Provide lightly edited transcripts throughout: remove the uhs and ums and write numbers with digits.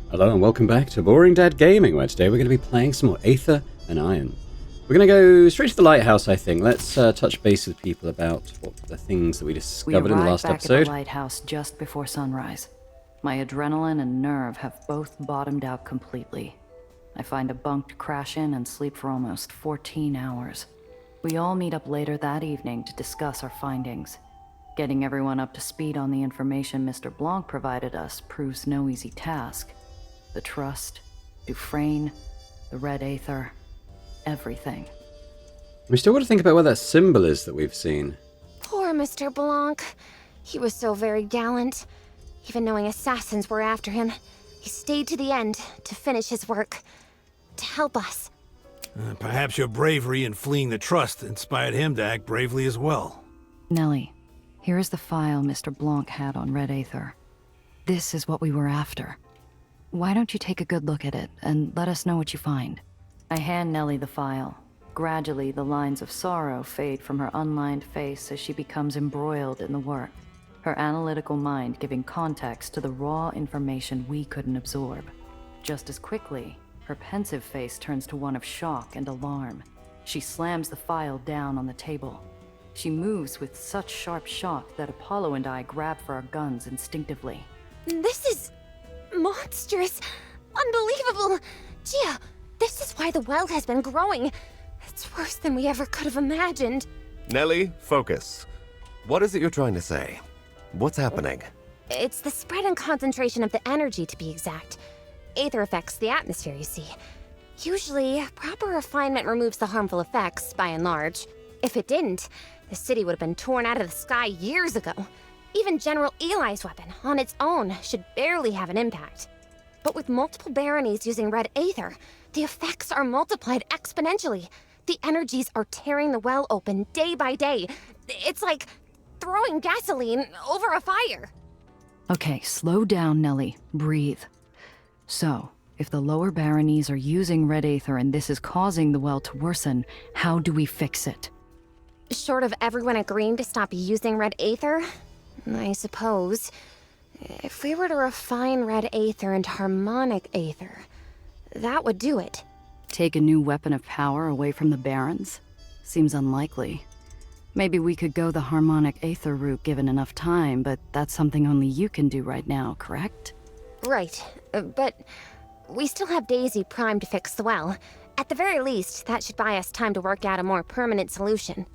Hello and welcome back to Boring Dad Gaming, where today we're going to be playing some more Aether and Iron. We're going to go straight to the lighthouse, I think. Let's touch base with people about what the things that we discovered in the last back episode. At the lighthouse just before sunrise. My adrenaline and nerve have both bottomed out completely. I find a bunk to crash in and sleep for almost 14 hours. We all meet up later that evening to discuss our findings. Getting everyone up to speed on the information Mr. Blanc provided us proves no easy task. The Trust, Dufresne, the Red Aether, everything. We still got to think about what that symbol is that we've seen. Poor Mr. Blanc. He was so very gallant. Even knowing assassins were after him, he stayed to the end to finish his work. To help us. Perhaps your bravery in fleeing the Trust inspired him to act bravely as well. Nellie, here is the file Mr. Blanc had on Red Aether. This is what we were after. Why don't you take a good look at it, and let us know what you find? I hand Nellie the file. Gradually, the lines of sorrow fade from her unlined face as she becomes embroiled in the work, her analytical mind giving context to the raw information we couldn't absorb. Just as quickly, her pensive face turns to one of shock and alarm. She slams the file down on the table. She moves with such sharp shock that Apollo and I grab for our guns instinctively. This is monstrous. Unbelievable. Gia, this is why the well has been growing. It's worse than we ever could have imagined. Nellie, focus. What is it you're trying to say? What's happening? It's the spread and concentration of the energy, to be exact. Aether affects the atmosphere, you see. Usually, proper refinement removes the harmful effects, by and large. If it didn't, the city would have been torn out of the sky years ago. Even General Eli's weapon, on its own, should barely have an impact. But with multiple baronies using Red Aether, the effects are multiplied exponentially. The energies are tearing the well open day by day. It's like throwing gasoline over a fire. Okay, slow down, Nellie. Breathe. So, if the lower baronies are using Red Aether and this is causing the well to worsen, how do we fix it? Short of everyone agreeing to stop using Red Aether, I suppose. If we were to refine Red Aether into harmonic Aether, that would do it. Take a new weapon of power away from the barons? Seems unlikely. Maybe we could go the harmonic Aether route given enough time, but that's something only you can do right now, correct? Right, but we still have Daisy primed to fix the well. At the very least, that should buy us time to work out a more permanent solution.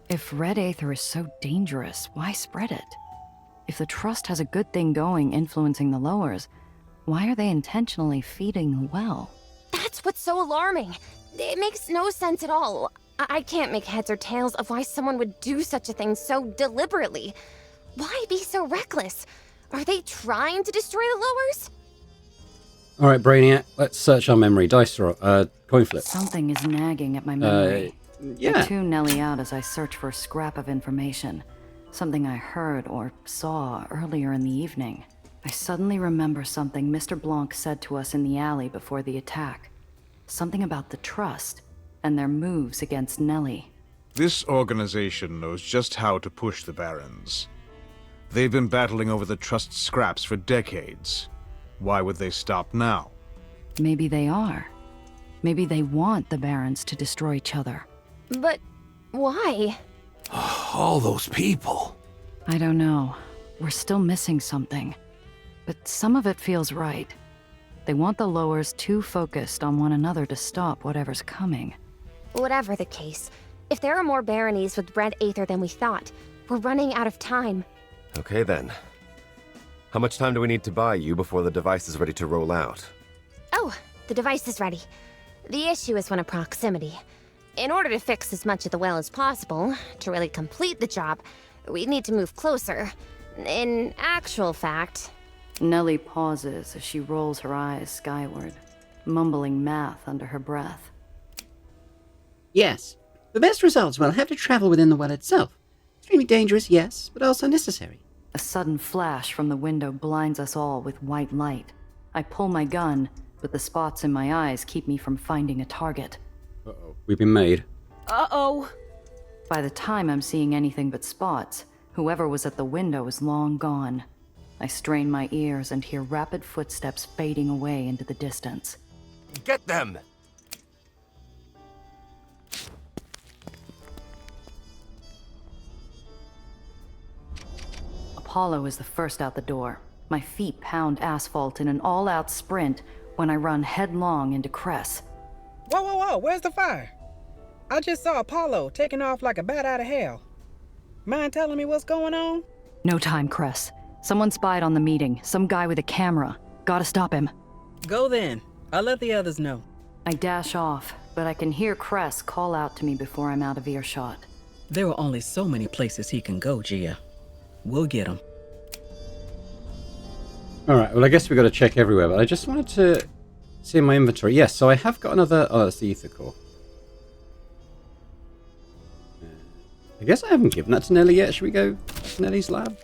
If Red Aether is so dangerous, why spread it? If the Trust has a good thing going influencing the lowers, why are they intentionally feeding the well? That's what's so alarming. It makes no sense at all. I can't make heads or tails of why someone would do such a thing so deliberately. Why be so reckless? Are they trying to destroy the lowers? Alright, Brainiac, let's search our memory. Dice roll, coin flip. Something is nagging at my memory. Yeah. I tune Nellie out as I search for a scrap of information. Something I heard or saw earlier in the evening. I suddenly remember something Mr. Blanc said to us in the alley before the attack. Something about the Trust and their moves against Nellie. This organization knows just how to push the barons. They've been battling over the Trust scraps for decades. Why would they stop now? Maybe they are. Maybe they want the barons to destroy each other. But why? All those people. I don't know. We're still missing something. But some of it feels right. They want the lowers too focused on one another to stop whatever's coming. Whatever the case, if there are more baronies with Red Aether than we thought, we're running out of time. Okay then. How much time do we need to buy you before the device is ready to roll out? Oh, the device is ready. The issue is one of proximity. In order to fix as much of the well as possible, to really complete the job, we need to move closer. In actual fact... Nellie pauses as she rolls her eyes skyward, mumbling math under her breath. Yes. The best results will have to travel within the well itself. Extremely dangerous, yes, but also necessary. A sudden flash from the window blinds us all with white light. I pull my gun, but the spots in my eyes keep me from finding a target. Uh-oh. We've been made. Uh-oh. By the time I'm seeing anything but spots, whoever was at the window is long gone. I strain my ears and hear rapid footsteps fading away into the distance. Get them! Apollo is the first out the door. My feet pound asphalt in an all-out sprint when I run headlong into Cress. Whoa, whoa, whoa, where's the fire? I just saw Apollo taking off like a bat out of hell. Mind telling me what's going on? No time, Cress. Someone spied on the meeting. Some guy with a camera. Gotta stop him. Go then. I'll let the others know. I dash off, but I can hear Cress call out to me before I'm out of earshot. There are only so many places he can go, Gia. We'll get him. Alright, well I guess we've got to check everywhere, but I just wanted to see in my inventory. Yes, so I have got another... Oh, that's the ether core. I guess I haven't given that to Nelly yet. Should we go to Nelly's lab?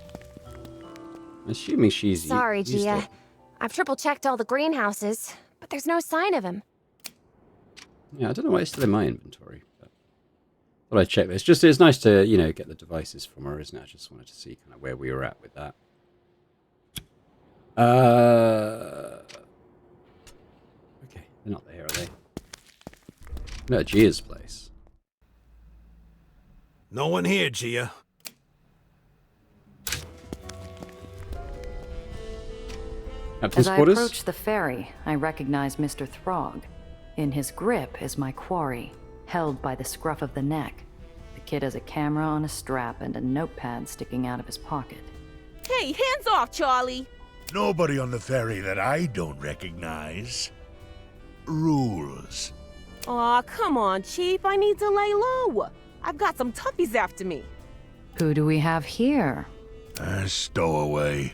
I'm assuming she's... Sorry, Gia. I've triple-checked all the greenhouses, but there's no sign of him. Yeah, I don't know why it's still in my inventory. But thought I'd check this. It's nice to, you know, get the devices from her, isn't it? I just wanted to see kind of where we were at with that. Okay, they're not there, are they? No, at Gia's place. No one here, Gia. Captain's As I quarters? approach the ferry, I recognize Mr. Throg. In his grip is my quarry, held by the scruff of the neck. The kid has a camera on a strap and a notepad sticking out of his pocket. Hey, hands off, Charlie! Nobody on the ferry that I don't recognize. Rules. Aw, come on, Chief. I need to lay low. I've got some toughies after me. Who do we have here? Stowaway.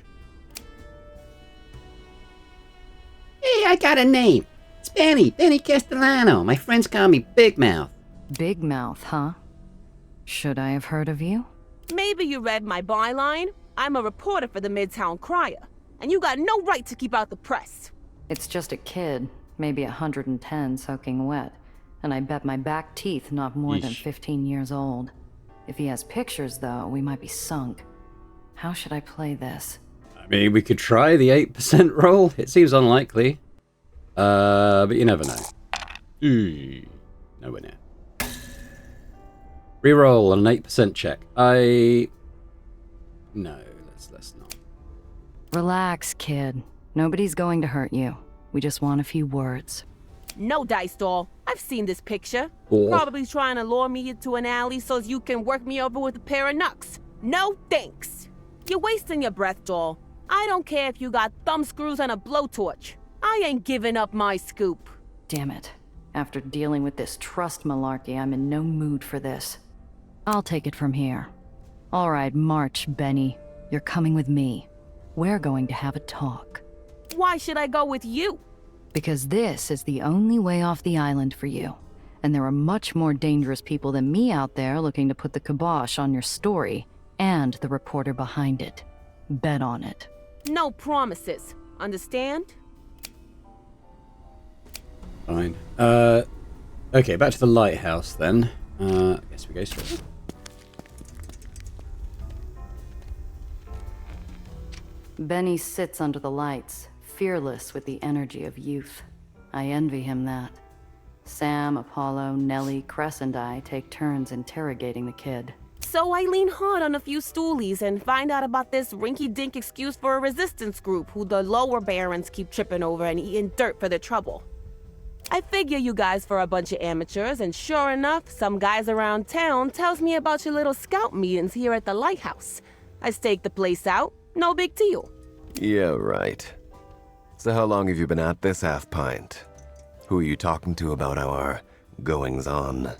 Hey, I got a name. It's Benny. Benny Castellano. My friends call me Big Mouth. Big Mouth, huh? Should I have heard of you? Maybe you read my byline. I'm a reporter for the Midtown Crier, and you got no right to keep out the press. It's just a kid, maybe 110 soaking wet, and I bet my back teeth not more than 15 years old. If he has pictures, though, we might be sunk. How should I play this? I mean, we could try the 8% roll. It seems unlikely. But you never know. Nowhere near. Reroll on an 8% check. No, let's not. Relax, kid. Nobody's going to hurt you. We just want a few words. No, Dice Doll. I've seen this picture. Oh. Probably trying to lure me into an alley so you can work me over with a pair of knucks. No thanks. You're wasting your breath, Doll. I don't care if you got thumb screws and a blowtorch. I ain't giving up my scoop. Damn it. After dealing with this trust malarkey, I'm in no mood for this. I'll take it from here. All right, march, Benny. You're coming with me. We're going to have a talk. Why should I go with you? Because this is the only way off the island for you. And there are much more dangerous people than me out there looking to put the kibosh on your story and the reporter behind it. Bet on it. No promises. Understand? Fine. Okay, back to the lighthouse then. I guess we go straight. Benny sits under the lights, fearless with the energy of youth. I envy him that. Sam, Apollo, Nelly, Cress, and I take turns interrogating the kid. So I lean hard on a few stoolies and find out about this rinky-dink excuse for a resistance group who the lower barons keep tripping over and eating dirt for their trouble. I figure you guys for a bunch of amateurs, and sure enough, some guys around town tells me about your little scout meetings here at the lighthouse. I stake the place out, no big deal. Yeah, right. So how long have you been at this half-pint? Who are you talking to about our goings-on?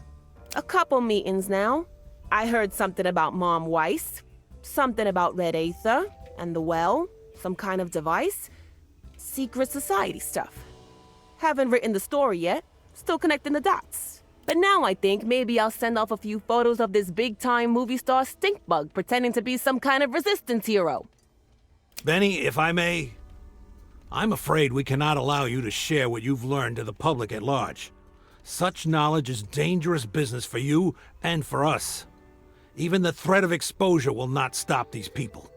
A couple meetings now. I heard something about Mom Weiss, something about Red Aether, and the well, some kind of device. Secret society stuff. Haven't written the story yet, still connecting the dots. But now I think maybe I'll send off a few photos of this big-time movie star stink bug pretending to be some kind of resistance hero. Benny, if I may, I'm afraid we cannot allow you to share what you've learned to the public at large. Such knowledge is dangerous business for you and for us. Even the threat of exposure will not stop these people.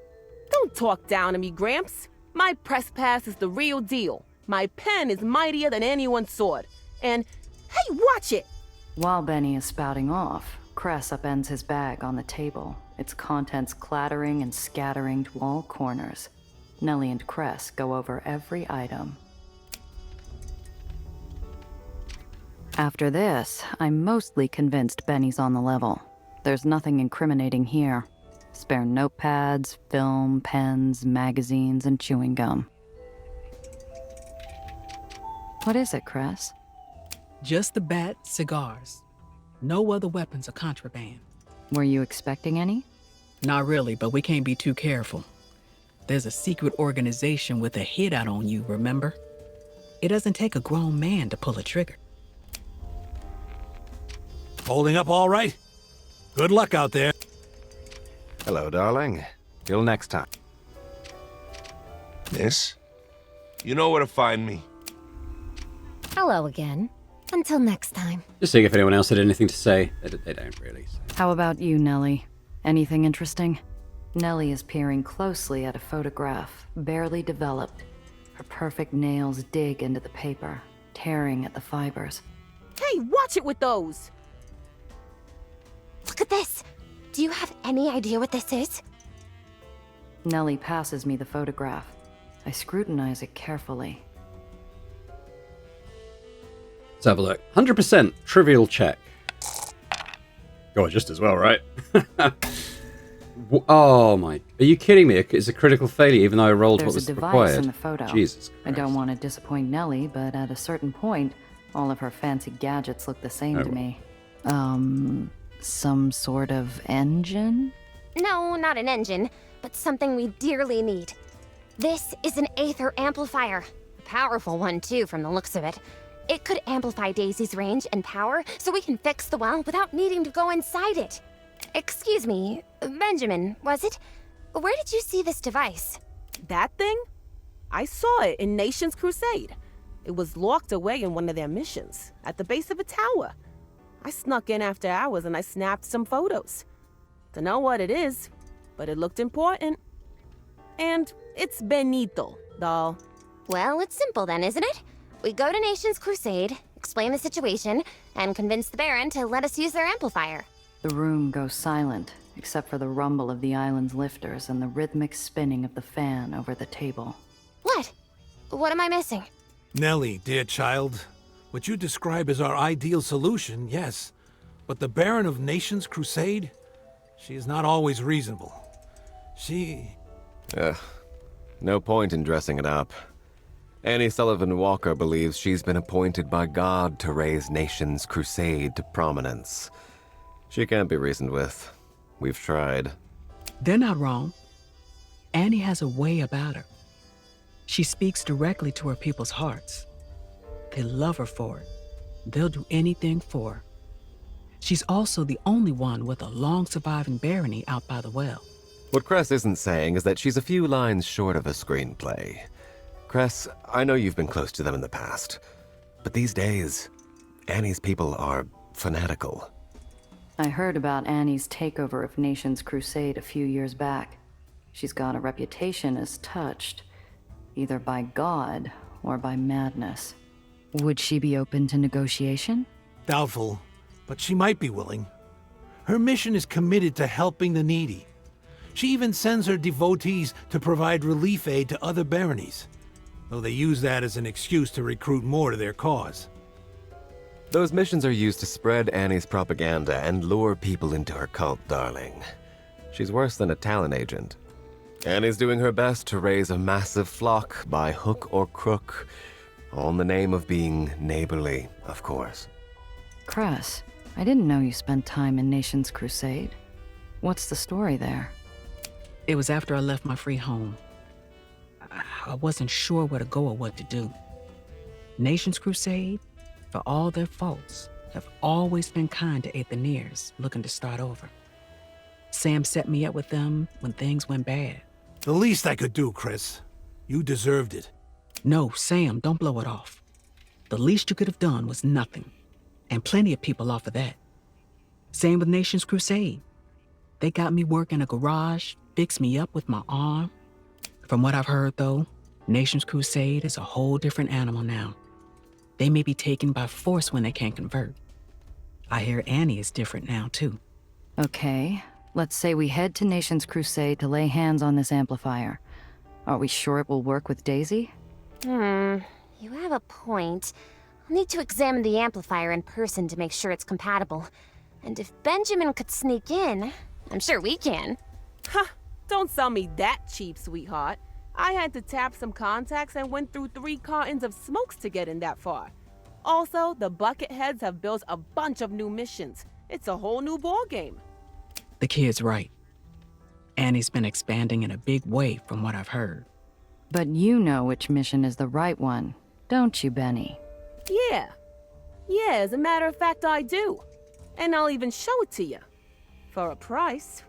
Don't talk down to me, Gramps. My press pass is the real deal. My pen is mightier than anyone's sword. And, hey, watch it! While Benny is spouting off, Cress upends his bag on the table, its contents clattering and scattering to all corners. Nellie and Cress go over every item. After this, I'm mostly convinced Benny's on the level. There's nothing incriminating here. Spare notepads, film, pens, magazines, and chewing gum. What is it, Cress? Just the bat, cigars. No other weapons or contraband. Were you expecting any? Not really, but we can't be too careful. There's a secret organization with a hit out on you, remember? It doesn't take a grown man to pull a trigger. Holding up all right? Good luck out there. Hello, darling. Till next time. Miss, you know where to find me. Hello again. Until next time. Just seeing if anyone else had anything to say. They don't really. So. How about you, Nellie? Anything interesting? Nellie is peering closely at a photograph, barely developed. Her perfect nails dig into the paper, tearing at the fibers. Hey, watch it with those! Look at this. Do you have any idea what this is? Nellie passes me the photograph. I scrutinize it carefully. Let's have a look. 100% trivial check. God, just as well, right? Oh my... Are you kidding me? It's a critical failure even though I rolled what was There's a device required. in the photo. Jesus Christ. I don't want to disappoint Nellie, but at a certain point, all of her fancy gadgets look the same to me. Some sort of engine? No, not an engine, but something we dearly need. This is an Aether amplifier. A powerful one, too, from the looks of it. It could amplify Daisy's range and power so we can fix the well without needing to go inside it. Excuse me, Benjamin, was it? Where did you see this device? That thing? I saw it in Nation's Crusade. It was locked away in one of their missions, at the base of a tower. I snuck in after hours and I snapped some photos. Dunno what it is, but it looked important. And it's Benito, doll. Well, it's simple then, isn't it? We go to Nation's Crusade, explain the situation, and convince the Baron to let us use their amplifier. The room goes silent, except for the rumble of the island's lifters and the rhythmic spinning of the fan over the table. What? What am I missing? Nellie, dear child, what you describe as our ideal solution, yes. But the Baron of Nation's Crusade? She is not always reasonable. No point in dressing it up. Annie Sullivan Walker believes she's been appointed by God to raise Nation's Crusade to prominence. She can't be reasoned with. We've tried. They're not wrong. Annie has a way about her. She speaks directly to her people's hearts. They love her for it. They'll do anything for her. She's also the only one with a long-surviving barony out by the well. What Cress isn't saying is that she's a few lines short of a screenplay. Cress, I know you've been close to them in the past, but these days, Annie's people are fanatical. I heard about Annie's takeover of Nation's Crusade a few years back. She's got a reputation as touched, either by God or by madness. Would she be open to negotiation? Doubtful, but she might be willing. Her mission is committed to helping the needy. She even sends her devotees to provide relief aid to other baronies, though they use that as an excuse to recruit more to their cause. Those missions are used to spread Annie's propaganda and lure people into her cult, darling. She's worse than a talent agent. Annie's doing her best to raise a massive flock by hook or crook, all in the name of being neighborly, of course. Cress, I didn't know you spent time in Nation's Crusade. What's the story there? It was after I left my free home. I wasn't sure where to go or what to do. Nation's Crusade, for all their faults, have always been kind to Aetherians looking to start over. Sam set me up with them when things went bad. The least I could do, Chris. You deserved it. No, Sam, don't blow it off. The least you could have done was nothing, and plenty of people offer that. Same with Nation's Crusade. They got me working a garage, fixed me up with my arm, From what I've heard, though, Nation's Crusade is a whole different animal now. They may be taken by force when they can't convert. I hear Annie is different now, too. Okay, let's say we head to Nation's Crusade to lay hands on this amplifier. Are we sure it will work with Daisy? You have a point. I'll need to examine the amplifier in person to make sure it's compatible. And if Benjamin could sneak in, I'm sure we can. Ha! Don't sell me that cheap, sweetheart. I had to tap some contacts and went through 3 cartons of smokes to get in that far. Also, the Bucketheads have built a bunch of new missions. It's a whole new ballgame. The kid's right. Annie's been expanding in a big way from what I've heard. But you know which mission is the right one, don't you, Benny? Yeah. Yeah, as a matter of fact, I do. And I'll even show it to you. For a price.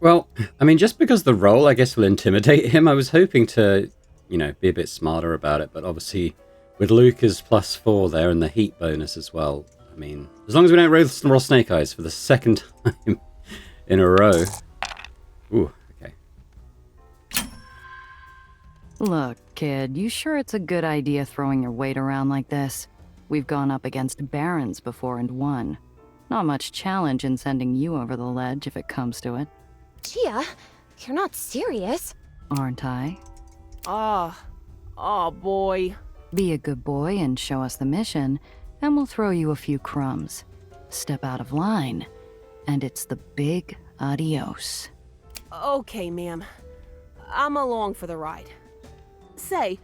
Well, I mean, just because the role, I guess, will intimidate him, I was hoping to, be a bit smarter about it. But obviously, with Luca's +4 there and the heat bonus as well, I mean, as long as we don't roll Snake Eyes for the second time in a row. Ooh, okay. Look, kid, you sure it's a good idea throwing your weight around like this? We've gone up against barons before and won. Not much challenge in sending you over the ledge if it comes to it. Gia, you're not serious. Aren't I? Oh boy. Be a good boy and show us the mission, and we'll throw you a few crumbs. Step out of line, and it's the big adios. Okay, ma'am. I'm along for the ride. Say,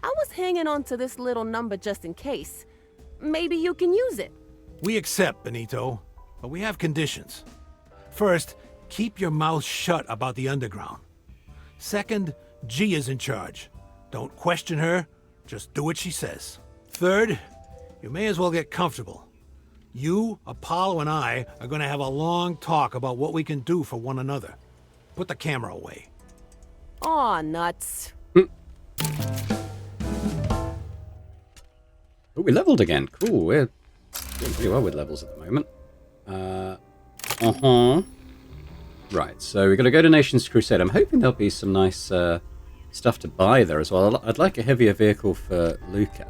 I was hanging on to this little number just in case. Maybe you can use it. We accept, Benito, but we have conditions. First, keep your mouth shut about the underground. Second, Gia's in charge. Don't question her, just do what she says. Third, you may as well get comfortable. You, Apollo, and I are going to have a long talk about what we can do for one another. Put the camera away. Aw, nuts. Oh, we leveled again. Cool. We're doing pretty well with levels at the moment. Right, so we're going to go to Nation's Crusade. I'm hoping there'll be some nice stuff to buy there as well. I'd like a heavier vehicle for Luca.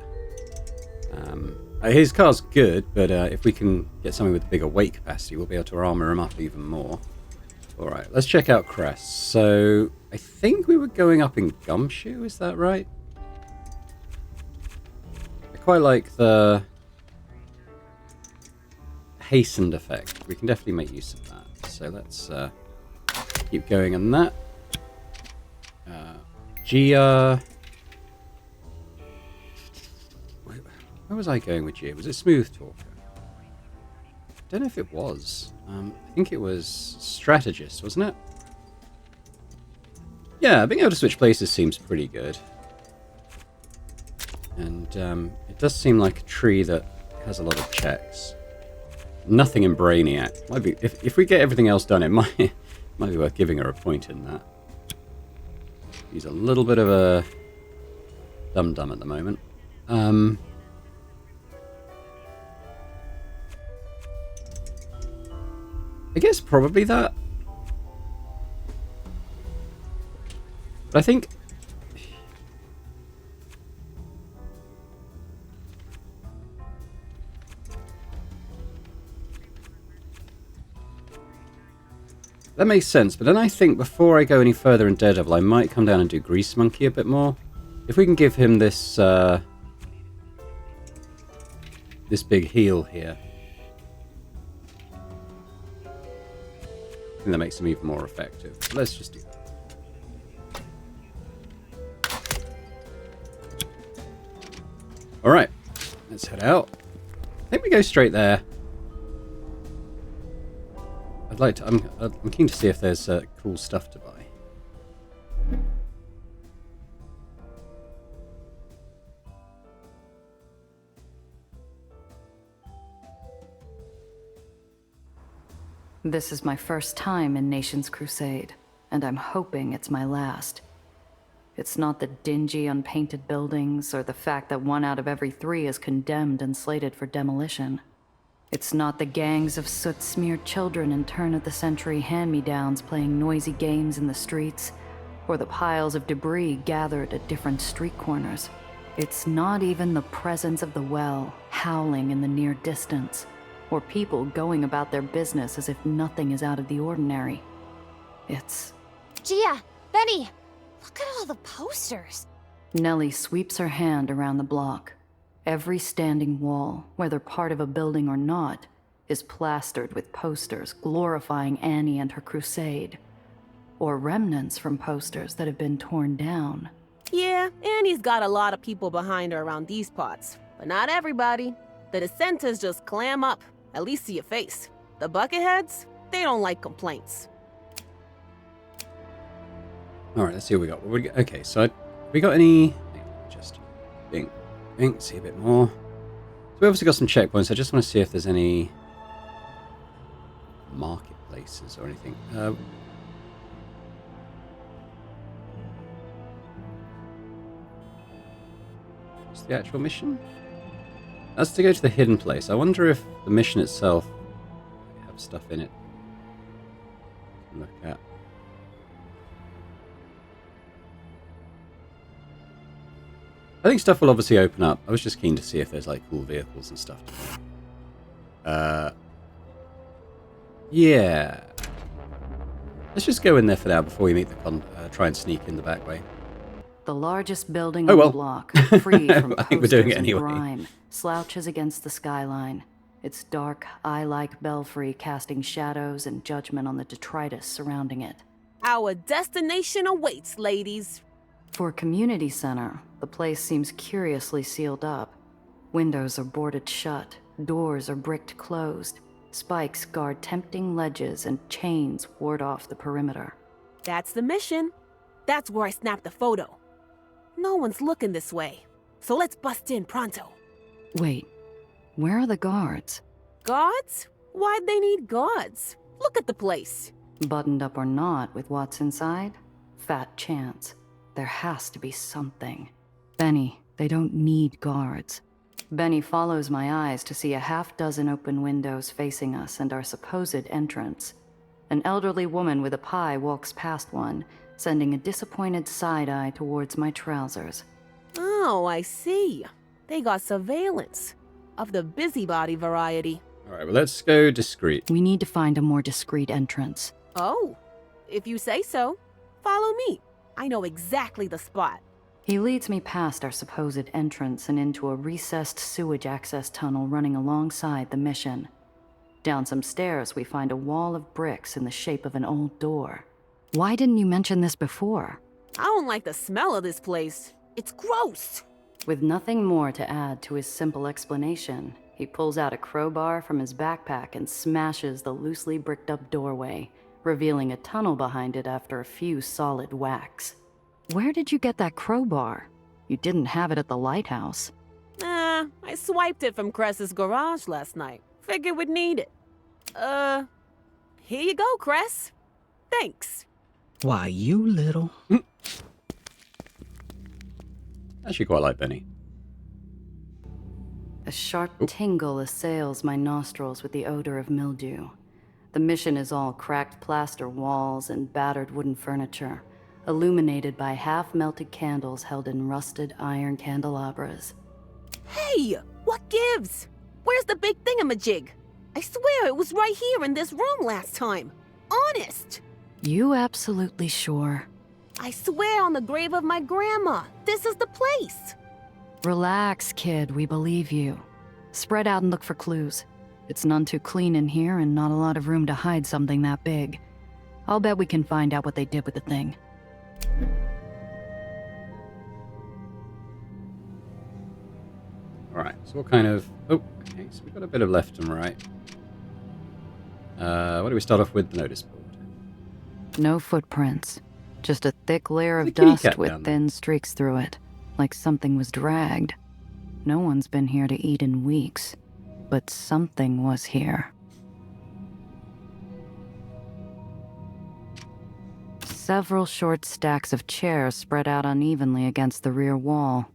His car's good, but if we can get something with bigger weight capacity, we'll be able to armor him up even more. Alright, let's check out Crest. So, I think we were going up in Gumshoe, is that right? I quite like the hastened effect. We can definitely make use of that. So let's keep going on that. Gia... Where was I going with Gia? Was it Smooth Talker? I don't know if it was. I think it was Strategist, wasn't it? Yeah, being able to switch places seems pretty good. And it does seem like a tree that has a lot of checks. Nothing in Brainiac. Might be, if we get everything else done, it might be worth giving her a point in that. He's a little bit of a dum-dum at the moment. I guess probably that. But I think... that makes sense, but then I think before I go any further in Daredevil, I might come down and do Grease Monkey a bit more. If we can give him this, this big heal here. I think that makes him even more effective. So let's just do that. Alright, let's head out. I think we go straight there. I'm keen to see if there's cool stuff to buy. This is my first time in Nation's Crusade, and I'm hoping it's my last. It's not the dingy, unpainted buildings, or the fact that 1 out of every 3 is condemned and slated for demolition. It's not the gangs of soot-smeared children and turn-of-the-century hand-me-downs playing noisy games in the streets, or the piles of debris gathered at different street corners. It's not even the presence of the well howling in the near distance, or people going about their business as if nothing is out of the ordinary. It's... Gia, Benny, look at all the posters. Nellie sweeps her hand around the block. Every standing wall, whether part of a building or not, is plastered with posters glorifying Annie and her crusade, or remnants from posters that have been torn down. Yeah, Annie's got a lot of people behind her around these parts, but not everybody. The dissenters just clam up, at least see your face. The bucketheads, they don't like complaints. Alright, let's see what we got. Okay, so we got any... Just think, see a bit more. So we obviously got some checkpoints. I just want to see if there's any marketplaces or anything. What's the actual mission? That's to go to the hidden place. I wonder if the mission itself have stuff in it to look at. I think stuff will obviously open up. I was just keen to see if there's like cool vehicles and stuff. Yeah. Let's just go in there for now before we meet the try and sneak in the back way. The largest building on the block, free from I think we're doing it anyway. grime, slouches against the skyline. Its dark, eye-like belfry casting shadows and judgment on the detritus surrounding it. Our destination awaits, ladies. For a community center, the place seems curiously sealed up. Windows are boarded shut, doors are bricked closed. Spikes guard tempting ledges and chains ward off the perimeter. That's the mission. That's where I snapped the photo. No one's looking this way, so let's bust in pronto. Wait, where are the guards? Guards? Why'd they need guards? Look at the place. Buttoned up or not with what's inside? Fat chance. There has to be something. Benny, they don't need guards. Benny follows my eyes to see a half-dozen open windows facing us and our supposed entrance. An elderly woman with a pie walks past one, sending a disappointed side-eye towards my trousers. Oh, I see. They got surveillance. Of the busybody variety. Alright, well let's go discreet. We need to find a more discreet entrance. Oh, if you say so. Follow me. I know exactly the spot. He leads me past our supposed entrance and into a recessed sewage access tunnel running alongside the mission. Down some stairs, we find a wall of bricks in the shape of an old door. Why didn't you mention this before? I don't like the smell of this place. It's gross. With nothing more to add to his simple explanation, he pulls out a crowbar from his backpack and smashes the loosely bricked up doorway, revealing a tunnel behind it after a few solid whacks. Where did you get that crowbar? You didn't have it at the lighthouse. I swiped it from Cress's garage last night. Figured we'd need it. Here you go, Cress. Thanks. Why, you little... Actually quite like Benny. A sharp tingle assails my nostrils with the odor of mildew. The mission is all cracked plaster walls and battered wooden furniture, illuminated by half-melted candles held in rusted iron candelabras. Hey, what gives? Where's the big thingamajig? I swear it was right here in this room last time. Honest. You absolutely sure? I swear on the grave of my grandma, this is the place. Relax, kid, we believe you. Spread out and look for clues. It's none too clean in here and not a lot of room to hide something that big. I'll bet we can find out what they did with the thing. Alright, so what kind of... Oh, okay, so we've got a bit of left and right. What do we start off with? The notice board. No footprints. Just a thick layer of There's a kitty dust cat with down there. thin streaks through it, like something was dragged. No one's been here to eat in weeks, but something was here. Several short stacks of chairs spread out unevenly against the rear wall.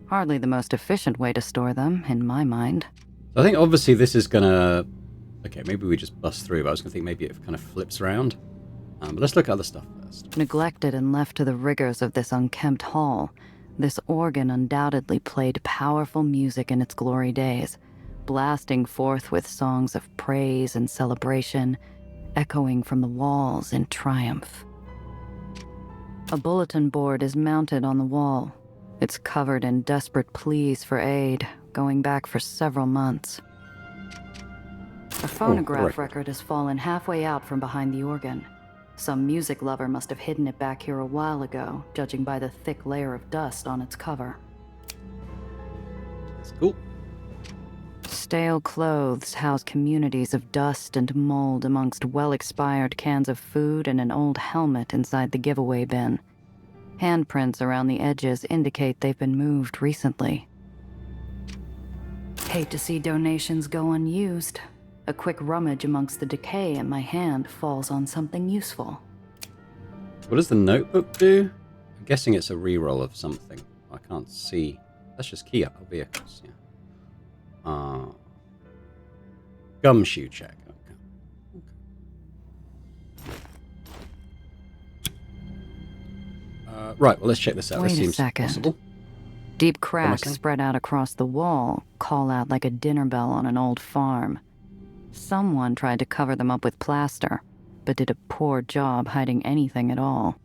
Hardly the most efficient way to store them, in my mind. So I think obviously this is gonna... Okay, maybe we just bust through, but I was gonna think maybe it kind of flips around. But let's look at other stuff first. Neglected and left to the rigors of this unkempt hall, this organ undoubtedly played powerful music in its glory days, blasting forth with songs of praise and celebration, echoing from the walls in triumph. A bulletin board is mounted on the wall. It's covered in desperate pleas for aid, going back for several months. A phonograph record has fallen halfway out from behind the organ. Some music lover must have hidden it back here a while ago, judging by the thick layer of dust on its cover. That's cool. Stale clothes house communities of dust and mold amongst well-expired cans of food and an old helmet inside the giveaway bin. Handprints around the edges indicate they've been moved recently. Hate to see donations go unused. A quick rummage amongst the decay in my hand falls on something useful. What does the notebook do? I'm guessing it's a reroll of something. I can't see. Let's just key up our vehicles. Yeah. Gumshoe check. Okay. Right, well, let's check this out. Wait this a seems second. possible. Deep cracks Promising. spread out across the wall call out like a dinner bell on an old farm. Someone tried to cover them up with plaster, but did a poor job hiding anything at all.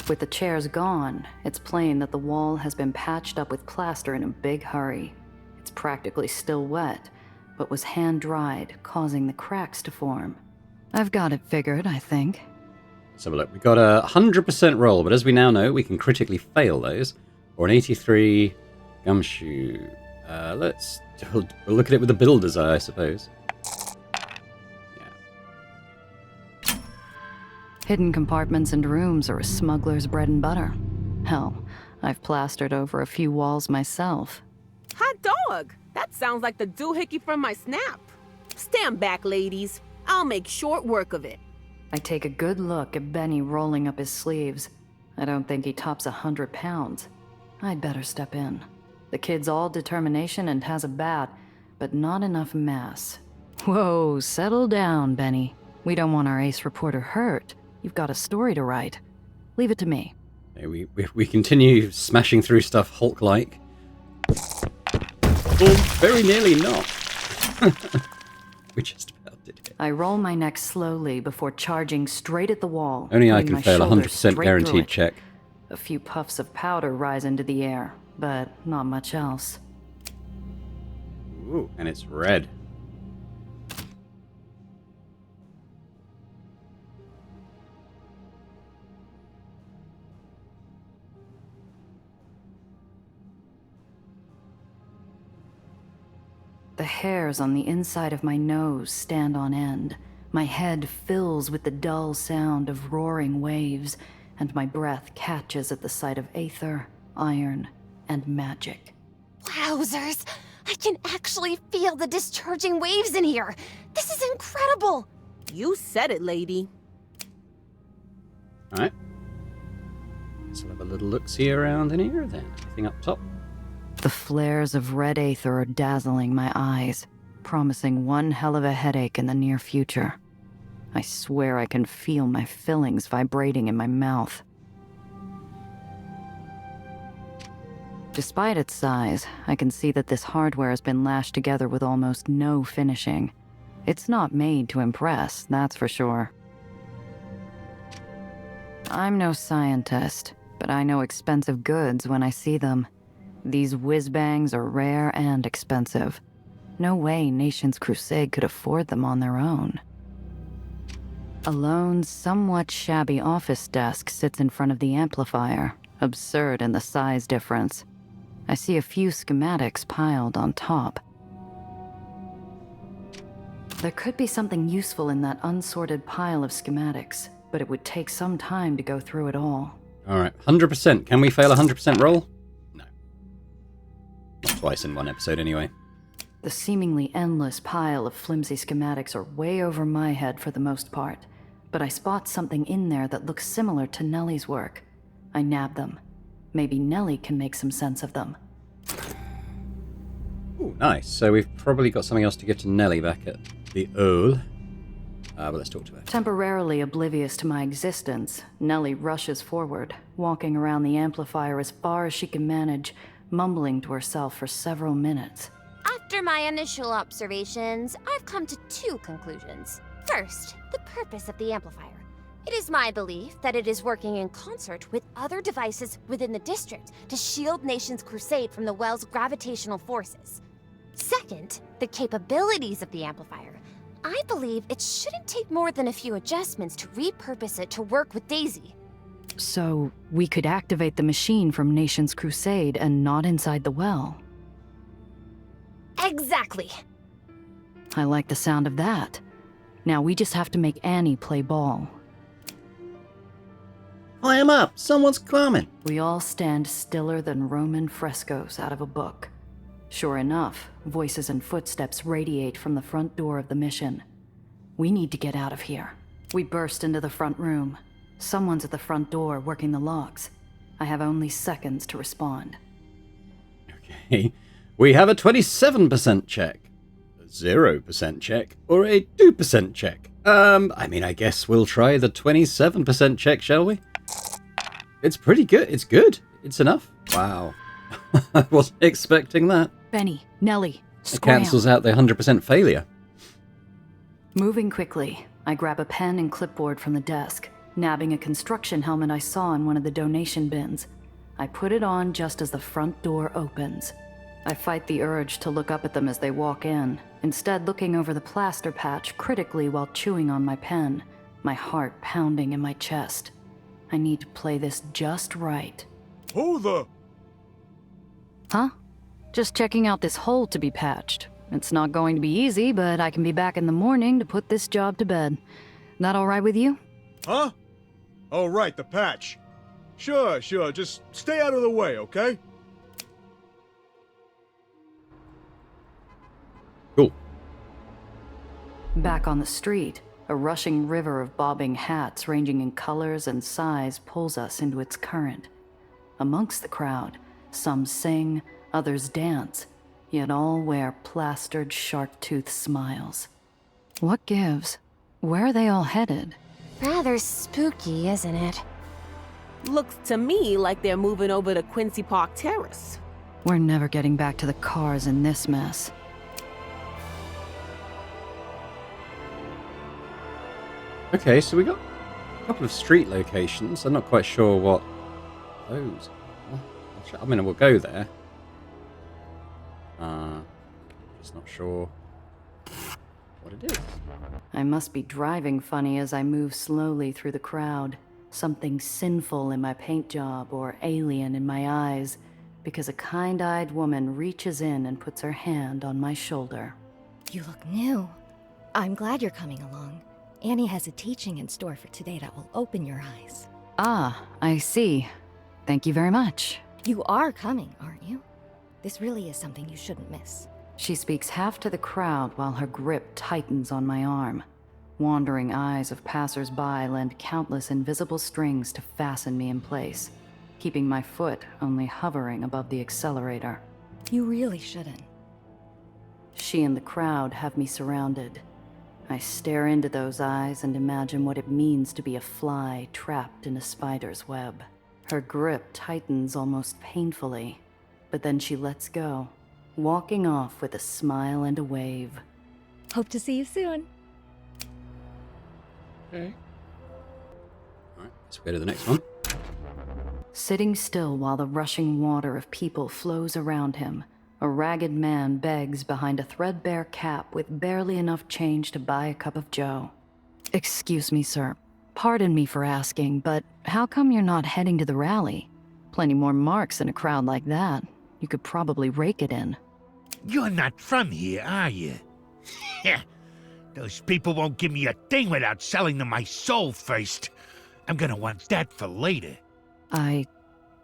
With the chairs gone, it's plain that the wall has been patched up with plaster in a big hurry. It's practically still wet, but was hand-dried, causing the cracks to form. I've got it figured, I think. Let's have a look. We got a 100% roll, but as we now know, we can critically fail those. Or an 83 gumshoe. We'll look at it with the builder's eye, I suppose. Yeah. Hidden compartments and rooms are a smuggler's bread and butter. Hell, I've plastered over a few walls myself. Hot dog! That sounds like the doohickey from my snap. Stand back, ladies. I'll make short work of it. I take a good look at Benny rolling up his sleeves. I don't think he tops 100 pounds. I'd better step in. The kid's all determination and has a bat, but not enough mass. Whoa, settle down, Benny. We don't want our ace reporter hurt. You've got a story to write. Leave it to me. Okay, we continue smashing through stuff Hulk-like. Well, very nearly not. We just about did it. I roll my neck slowly before charging straight at the wall. Only I putting can my fail a shoulders 100% straight through guaranteed it. check. A few puffs of powder rise into the air, but not much else. Ooh, and it's red. The hairs on the inside of my nose stand on end. My head fills with the dull sound of roaring waves, and my breath catches at the sight of Aether, Iron, and magic. Wowzers! I can actually feel the discharging waves in here. This is incredible! You said it, lady. Alright. Let's have a little look-see around in here then. Anything up top? The flares of red aether are dazzling my eyes, promising one hell of a headache in the near future. I swear I can feel my fillings vibrating in my mouth. Despite its size, I can see that this hardware has been lashed together with almost no finishing. It's not made to impress, that's for sure. I'm no scientist, but I know expensive goods when I see them. These whiz-bangs are rare and expensive. No way Nation's Crusade could afford them on their own. A lone, somewhat shabby office desk sits in front of the amplifier, absurd in the size difference. I see a few schematics piled on top. There could be something useful in that unsorted pile of schematics, but it would take some time to go through it all. Alright, 100%. Can we fail a 100% roll? No. Not twice in one episode anyway. The seemingly endless pile of flimsy schematics are way over my head for the most part, but I spot something in there that looks similar to Nellie's work. I nab them. Maybe Nellie can make some sense of them. Ooh, nice. So we've probably got something else to give to Nellie back at the Owl. But let's talk to her. Temporarily oblivious to my existence, Nellie rushes forward, walking around the amplifier as far as she can manage, mumbling to herself for several minutes. After my initial observations, I've come to two conclusions. First, the purpose of the amplifier. It is my belief that it is working in concert with other devices within the district to shield Nation's crusade from the well's gravitational forces. Second, the capabilities of the amplifier. I believe it shouldn't take more than a few adjustments to repurpose it to work with Daisy. So, we could activate the machine from Nation's crusade and not inside the well. Exactly. I like the sound of that. Now we just have to make Annie play ball. Climb up! Someone's coming! We all stand stiller than Roman frescoes out of a book. Sure enough, voices and footsteps radiate from the front door of the mission. We need to get out of here. We burst into the front room. Someone's at the front door working the locks. I have only seconds to respond. Okay. We have a 27% check, a 0% check, or a 2% check. I guess we'll try the 27% check, shall we? It's pretty good. It's good. It's enough. Wow. I wasn't expecting that. Benny, Nellie, It scram. cancels out the 100% failure. Moving quickly, I grab a pen and clipboard from the desk, nabbing a construction helmet I saw in one of the donation bins. I put it on just as the front door opens. I fight the urge to look up at them as they walk in, instead looking over the plaster patch critically while chewing on my pen, my heart pounding in my chest. I need to play this just right. Who the? Huh? Just checking out this hole to be patched. It's not going to be easy, but I can be back in the morning to put this job to bed. That all right with you? Huh? Oh, right, the patch. Sure. Just stay out of the way, okay? Cool. Back on the street, a rushing river of bobbing hats ranging in colors and size pulls us into its current. Amongst the crowd, some sing, others dance, yet all wear plastered shark-tooth smiles. What gives? Where are they all headed? Rather spooky, isn't it? Looks to me like they're moving over to Quincy Park Terrace. We're never getting back to the cars in this mess. Okay, so we got a couple of street locations. I'm not quite sure what those are. We'll go there. Just not sure what it is. I must be driving funny as I move slowly through the crowd. Something sinful in my paint job or alien in my eyes, because a kind-eyed woman reaches in and puts her hand on my shoulder. You look new. I'm glad you're coming along. Annie has a teaching in store for today that will open your eyes. Ah, I see. Thank you very much. You are coming, aren't you? This really is something you shouldn't miss. She speaks half to the crowd while her grip tightens on my arm. Wandering eyes of passers-by lend countless invisible strings to fasten me in place, keeping my foot only hovering above the accelerator. You really shouldn't. She and the crowd have me surrounded. I stare into those eyes and imagine what it means to be a fly trapped in a spider's web. Her grip tightens almost painfully, but then she lets go, walking off with a smile and a wave. Hope to see you soon. Okay. Alright, let's go to the next one. Sitting still while the rushing water of people flows around him, a ragged man begs behind a threadbare cap with barely enough change to buy a cup of joe. Excuse me, sir. Pardon me for asking, but how come you're not heading to the rally? Plenty more marks in a crowd like that. You could probably rake it in. You're not from here, are you? Those people won't give me a thing without selling them my soul first. I'm gonna want that for later. I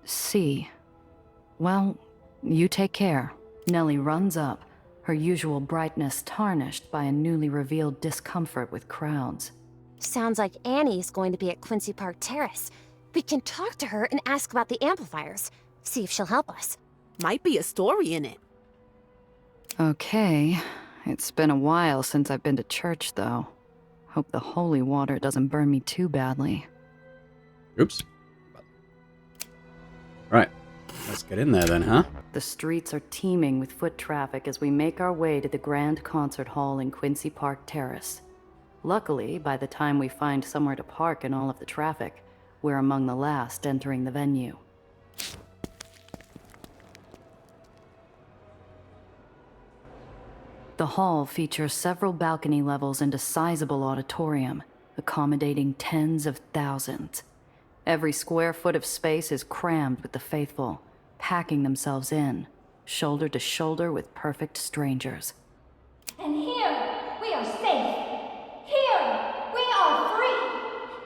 see. Well, you take care. Nellie runs up, her usual brightness tarnished by a newly revealed discomfort with crowds. Sounds like Annie's going to be at Quincy Park Terrace. We can talk to her and ask about the amplifiers. See if she'll help us. Might be a story in it. Okay. It's been a while since I've been to church, though. Hope the holy water doesn't burn me too badly. Oops. Right. Let's get in there then, huh? The streets are teeming with foot traffic as we make our way to the grand concert hall in Quincy Park Terrace. Luckily, by the time we find somewhere to park in all of the traffic, we're among the last entering the venue. The hall features several balcony levels and a sizable auditorium, accommodating tens of thousands. Every square foot of space is crammed with the faithful, packing themselves in, shoulder to shoulder with perfect strangers. And here, we are safe. Here, we are free.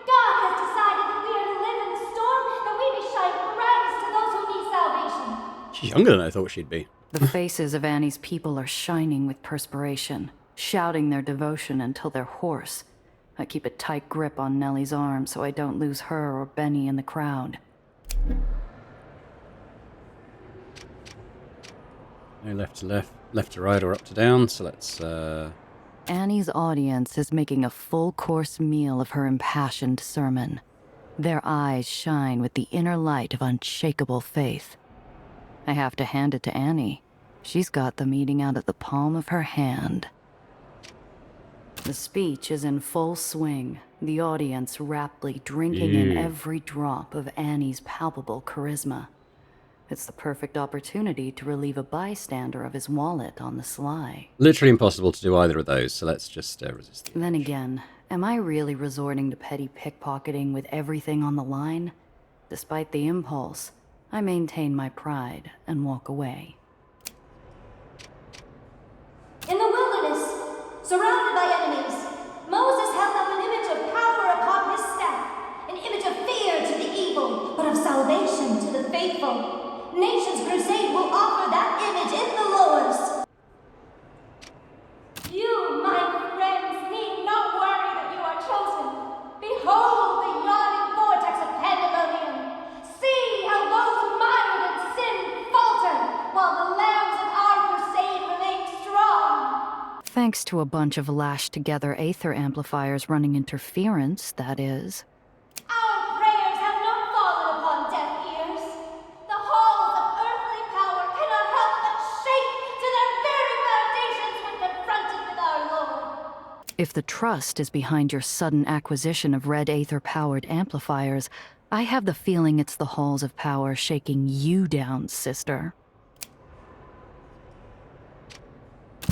God has decided that we are to live in the storm, that we may shine brightest to those who need salvation. She's younger than I thought she'd be. The faces of Annie's people are shining with perspiration, shouting their devotion until they're hoarse. I keep a tight grip on Nellie's arm so I don't lose her or Benny in the crowd. No left to left, left to right, or up to down, so let's, Annie's audience is making a full-course meal of her impassioned sermon. Their eyes shine with the inner light of unshakable faith. I have to hand it to Annie. She's got the meeting out at the palm of her hand. The speech is in full swing, the audience raptly drinking in every drop of Annie's palpable charisma. It's the perfect opportunity to relieve a bystander of his wallet on the sly. literally impossible to do either of those, so let's just resist the Then again, am I really resorting to petty pickpocketing with everything on the line? Despite the impulse, I maintain my pride and walk away. In the wilderness, surrounded by enemies, Moses held up an image of power upon his staff, an image of fear to the evil, but of salvation to the faithful. Nation's Crusade will offer that image in the lowers. You, my friends, need not worry that you are chosen. Behold the yawning vortex of pandemonium. See how those mired in sin falter, while the lambs of our crusade remain strong. Thanks to a bunch of lashed-together Aether amplifiers running interference, that is. Our prayers have not fallen upon deaf ears. The halls of earthly power cannot help but shake to their very foundations when confronted with our Lord. If the trust is behind your sudden acquisition of red Aether-powered amplifiers, I have the feeling it's the halls of power shaking you down, sister.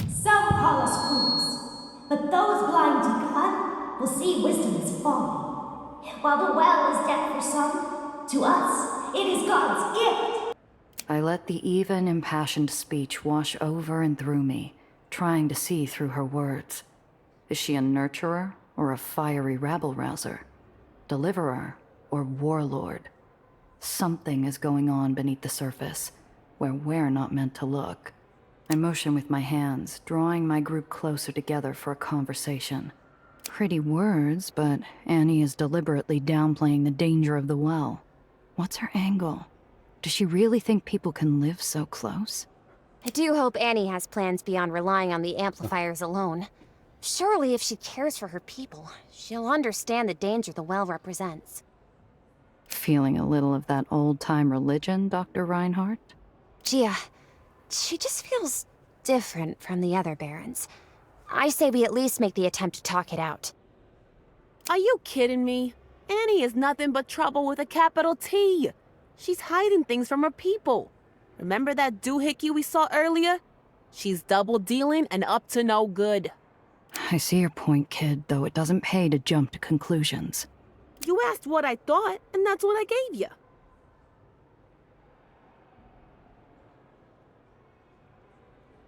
Some call us fools, but those blind to God will see wisdom is folly. While the well is death for some, to us, it is God's gift. I let the even, impassioned speech wash over and through me, trying to see through her words. Is she a nurturer or a fiery rabble-rouser? Deliverer or warlord? Something is going on beneath the surface, where we're not meant to look. I motion with my hands, drawing my group closer together for a conversation. Pretty words, but Annie is deliberately downplaying the danger of the well. What's her angle? Does she really think people can live so close? I do hope Annie has plans beyond relying on the amplifiers alone. Surely if she cares for her people, she'll understand the danger the well represents. Feeling a little of that old-time religion, Dr. Reinhardt? Gia, she just feels different from the other barons. I say we at least make the attempt to talk it out. Are you kidding me? Annie is nothing but trouble with a capital T. She's hiding things from her people. Remember that doohickey we saw earlier? She's double-dealing and up to no good. I see your point, kid, though it doesn't pay to jump to conclusions. You asked what I thought, and that's what I gave you.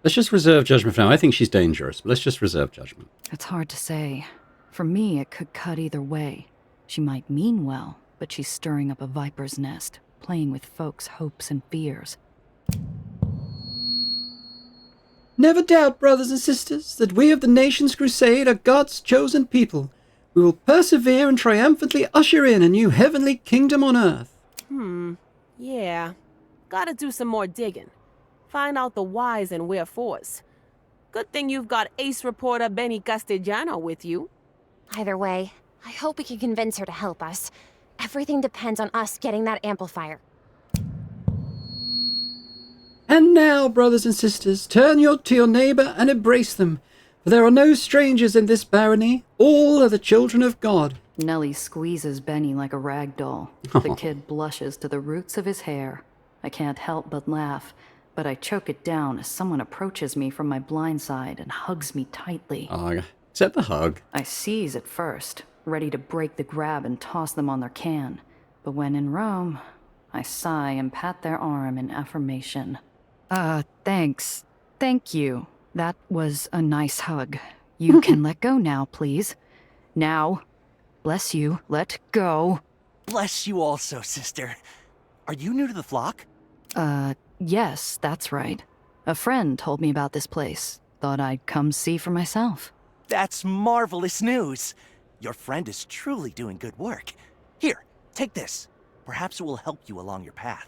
Let's just reserve judgment for now. I think she's dangerous, but let's just reserve judgment. It's hard to say. For me, it could cut either way. She might mean well, but she's stirring up a viper's nest, playing with folks' hopes and fears. Never doubt, brothers and sisters, that we of the Nation's Crusade are God's chosen people. We will persevere and triumphantly usher in a new heavenly kingdom on earth. Yeah. Gotta do some more digging. Find out the whys and wherefores. Good thing you've got ace reporter Benny Castellano with you. Either way, I hope we can convince her to help us. Everything depends on us getting that amplifier. And now, brothers and sisters, turn to your neighbor and embrace them, for there are no strangers in this barony. All are the children of God. Nellie squeezes Benny like a rag doll. The kid blushes to the roots of his hair. I can't help but laugh, but I choke it down as someone approaches me from my blind side and hugs me tightly. Oh, except the hug. I seize at first, ready to break the grab and toss them on their can. But when in Rome, I sigh and pat their arm in affirmation. Thanks. Thank you. That was a nice hug. You can let go now, please. Now. Bless you. Let go. Bless you also, sister. Are you new to the flock? Yes, that's right. A friend told me about this place. Thought I'd come see for myself. That's marvelous news. Your friend is truly doing good work. Here, take this. Perhaps it will help you along your path.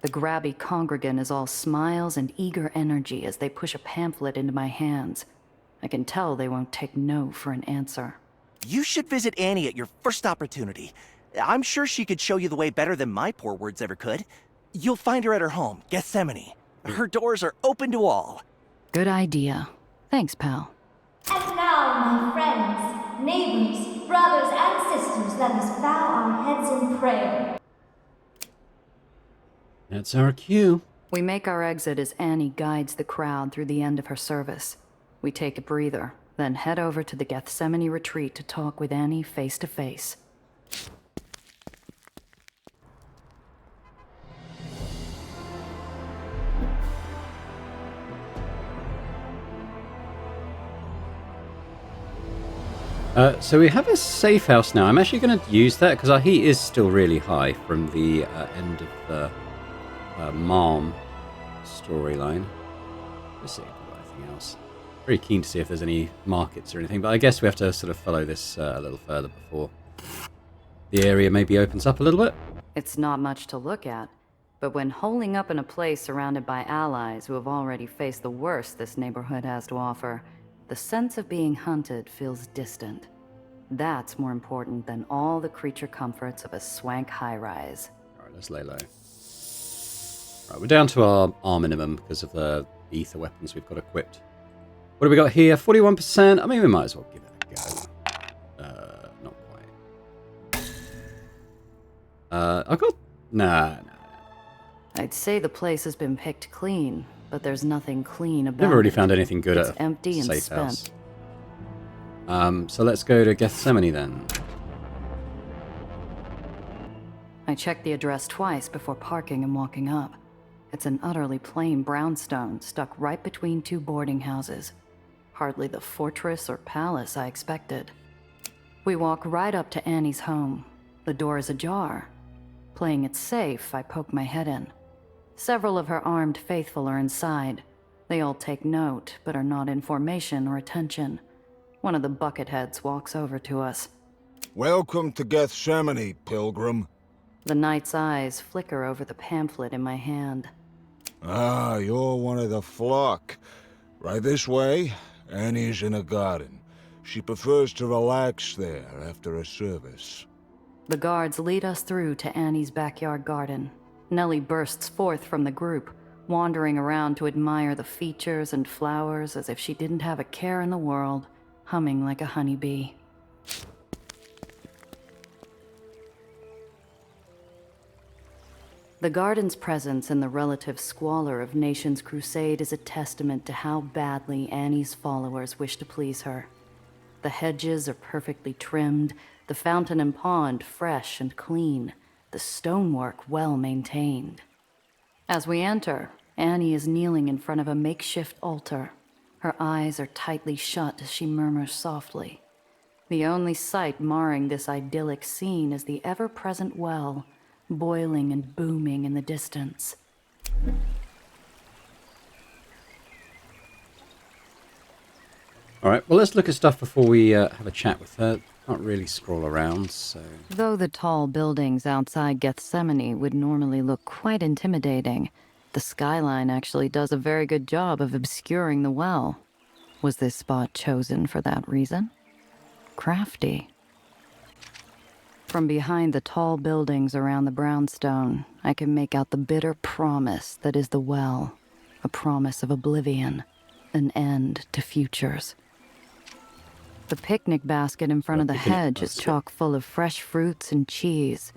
The grabby congregant is all smiles and eager energy as they push a pamphlet into my hands. I can tell they won't take no for an answer. You should visit Annie at your first opportunity. I'm sure she could show you the way better than my poor words ever could. You'll find her at her home, Gethsemane. Her doors are open to all. Good idea. Thanks, pal. And now, my friends, neighbors, brothers, and sisters, let us bow our heads in prayer. That's our cue. We make our exit as Annie guides the crowd through the end of her service. We take a breather, then head over to the Gethsemane retreat to talk with Annie face to face. So we have a safe house now. I'm actually going to use that because our heat is still really high from the end of the Mom storyline. Let's see if we've got anything else. Very keen to see if there's any markets or anything, but I guess we have to sort of follow this a little further before the area maybe opens up a little bit. It's not much to look at, but when holing up in a place surrounded by allies who have already faced the worst this neighborhood has to offer, the sense of being hunted feels distant. That's more important than all the creature comforts of a swank high-rise. Alright, let's lay low. Right, we're down to our minimum because of the ether weapons we've got equipped. What do we got here? 41%. I mean, we might as well give it a go. Not quite. I've got... Nah. I'd say the place has been picked clean, but there's nothing clean about it. Never really found anything good It's at a empty and safe spent. house. So let's go to Gethsemane then. I checked the address twice before parking and walking up. It's an utterly plain brownstone stuck right between two boarding houses. Hardly the fortress or palace I expected. We walk right up to Annie's home. The door is ajar. Playing it safe, I poke my head in. Several of her armed faithful are inside. They all take note, but are not in formation or attention. One of the bucketheads walks over to us. Welcome to Gethsemane, pilgrim. The knight's eyes flicker over the pamphlet in my hand. Ah, you're one of the flock. Right this way, Annie's in a garden. She prefers to relax there after a service. The guards lead us through to Annie's backyard garden. Nellie bursts forth from the group, wandering around to admire the features and flowers as if she didn't have a care in the world, humming like a honeybee. The garden's presence in the relative squalor of Nation's crusade is a testament to how badly Annie's followers wish to please her. The hedges are perfectly trimmed, the fountain and pond fresh and clean, the stonework well maintained. As we enter, Annie is kneeling in front of a makeshift altar. Her eyes are tightly shut as she murmurs softly. The only sight marring this idyllic scene is the ever-present well, boiling and booming in the distance. Alright, well let's look at stuff before we have a chat with her. Can't really scroll around, so... Though the tall buildings outside Gethsemane would normally look quite intimidating, the skyline actually does a very good job of obscuring the well. Was this spot chosen for that reason? crafty. From behind the tall buildings around the brownstone, I can make out the bitter promise that is the well, a promise of oblivion, an end to futures. The picnic basket in front of the hedge is chock full of fresh fruits and cheese.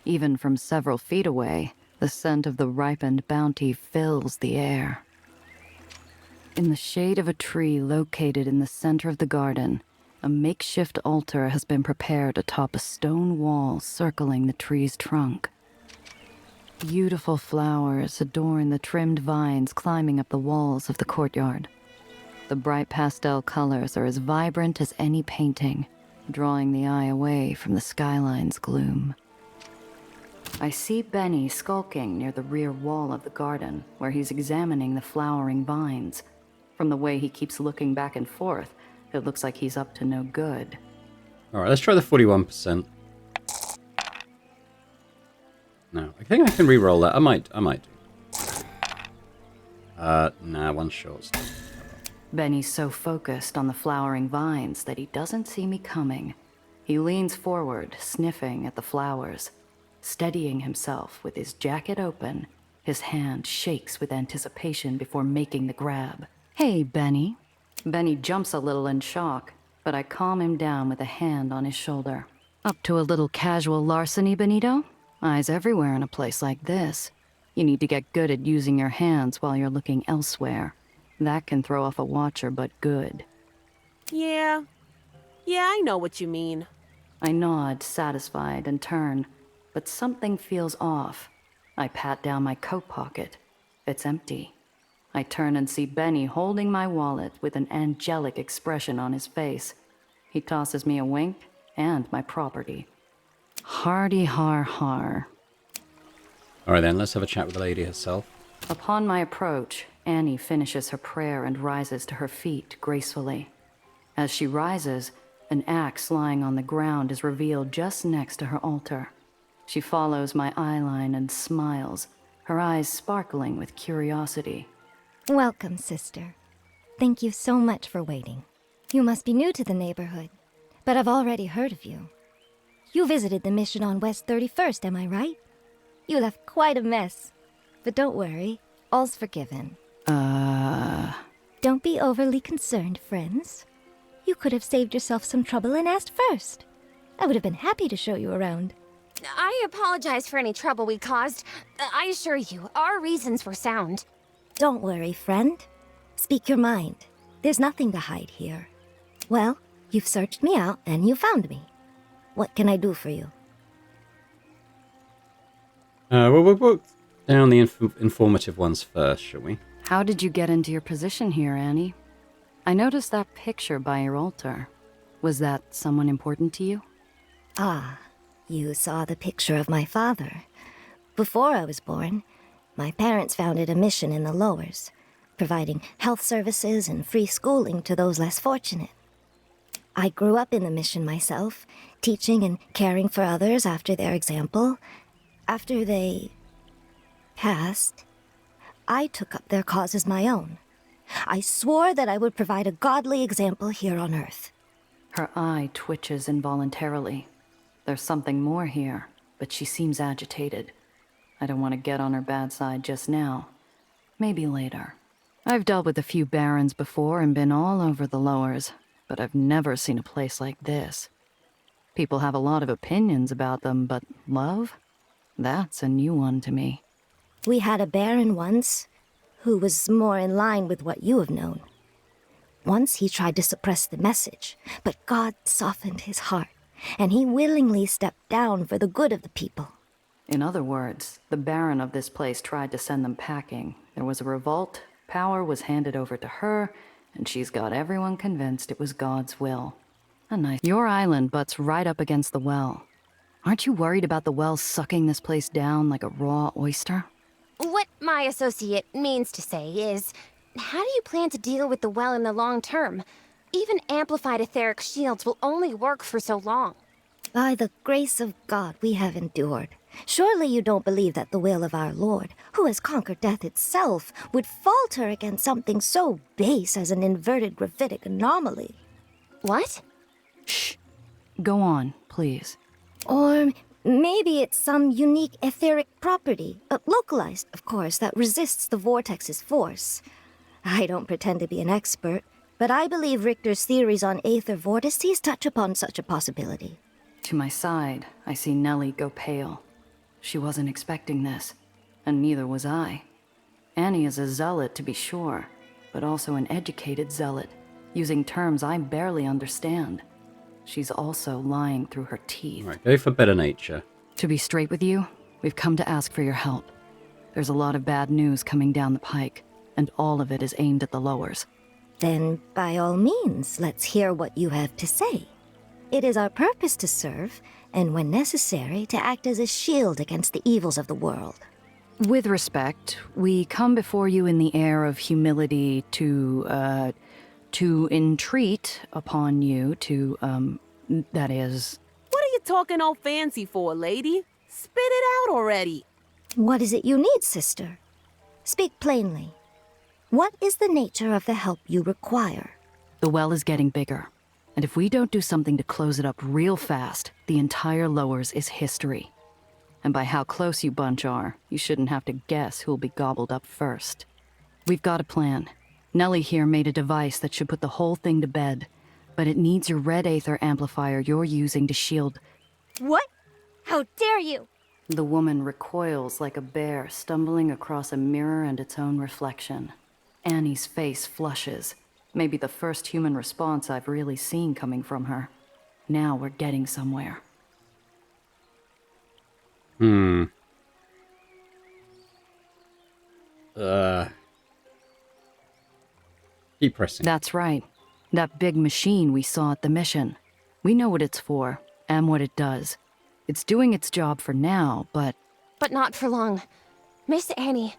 Even from several feet away, the scent of the ripened bounty fills the air. In the shade of a tree located in the center of the garden, a makeshift altar has been prepared atop a stone wall circling the tree's trunk. Beautiful flowers adorn the trimmed vines climbing up the walls of the courtyard. The bright pastel colors are as vibrant as any painting, drawing the eye away from the skyline's gloom. I see Benny skulking near the rear wall of the garden, where he's examining the flowering vines. From the way he keeps looking back and forth, it looks like he's up to no good. Alright, let's try the 41%. No, I think I can re-roll that. I might do. Nah, one short. Benny's so focused on the flowering vines that he doesn't see me coming. He leans forward, sniffing at the flowers. Steadying himself with his jacket open, his hand shakes with anticipation before making the grab. Hey, Benny. Benny jumps a little in shock, but I calm him down with a hand on his shoulder. Up to a little casual larceny, Benito? Eyes everywhere in a place like this. You need to get good at using your hands while you're looking elsewhere. That can throw off a watcher, but good. Yeah, I know what you mean. I nod, satisfied, and turn, but something feels off. I pat down my coat pocket. It's empty. I turn and see Benny holding my wallet with an angelic expression on his face. He tosses me a wink and my property. Hardy har har. Alright then, let's have a chat with the lady herself. Upon my approach, Annie finishes her prayer and rises to her feet gracefully. As she rises, an axe lying on the ground is revealed just next to her altar. She follows my eyeline and smiles, her eyes sparkling with curiosity. Welcome, sister. Thank you so much for waiting. You must be new to the neighborhood, but I've already heard of you. You visited the mission on West 31st, am I right? You left quite a mess. But don't worry, all's forgiven. Don't be overly concerned, friends. You could have saved yourself some trouble and asked first. I would have been happy to show you around. I apologize for any trouble we caused. I assure you, our reasons were sound. Don't worry, friend. Speak your mind. There's nothing to hide here. Well, you've searched me out and you found me. What can I do for you? We'll work down the informative ones first, shall we? How did you get into your position here, Annie? I noticed that picture by your altar. Was that someone important to you? Ah, you saw the picture of my father. Before I was born, my parents founded a mission in the lowers, providing health services and free schooling to those less fortunate. I grew up in the mission myself, teaching and caring for others after their example. After they passed, I took up their cause as my own. I swore that I would provide a godly example here on Earth. Her eye twitches involuntarily. There's something more here, but she seems agitated. I don't want to get on her bad side just now. Maybe later. I've dealt with a few barons before and been all over the lowers, but I've never seen a place like this. People have a lot of opinions about them, but love? That's a new one to me. We had a baron once, who was more in line with what you have known. Once he tried to suppress the message, but God softened his heart, and he willingly stepped down for the good of the people. In other words, the baron of this place tried to send them packing. There was a revolt, power was handed over to her, and she's got everyone convinced it was God's will. A nice... Your island butts right up against the well. Aren't you worried about the well sucking this place down like a raw oyster? What my associate means to say is, how do you plan to deal with the well in the long term? Even amplified etheric shields will only work for so long. By the grace of God we have endured. Surely you don't believe that the will of our Lord, who has conquered death itself, would falter against something so base as an inverted gravitic anomaly. What? Shh, Go on, please. Or maybe it's some unique etheric property, localized, of course, that resists the vortex's force. I don't pretend to be an expert, but I believe Richter's theories on aether vortices touch upon such a possibility. To my side, I see Nellie go pale. She wasn't expecting this, and neither was I. Annie is a zealot, to be sure, but also an educated zealot, using terms I barely understand. She's also lying through her teeth. Right, go for better nature. To be straight with you, we've come to ask for your help. There's a lot of bad news coming down the pike, and all of it is aimed at the lowers. Then, by all means, let's hear what you have to say. It is our purpose to serve, and when necessary, to act as a shield against the evils of the world. With respect, we come before you in the air of humility to entreat upon you to, that is... What are you talking all fancy for, lady? Spit it out already. What is it you need, sister? Speak plainly. What is the nature of the help you require? The well is getting bigger, and if we don't do something to close it up real fast, the entire lowers is history. And by how close you bunch are, you shouldn't have to guess who'll be gobbled up first. We've got a plan. Nellie here made a device that should put the whole thing to bed, but it needs your red aether amplifier you're using to shield. What? How dare you? The woman recoils like a bear stumbling across a mirror and its own reflection. Annie's face flushes. Maybe the first human response I've really seen coming from her. Now we're getting somewhere. Keep pressing. That's right. That big machine we saw at the mission. We know what it's for, and what it does. It's doing its job for now, but... But not for long. Miss Annie,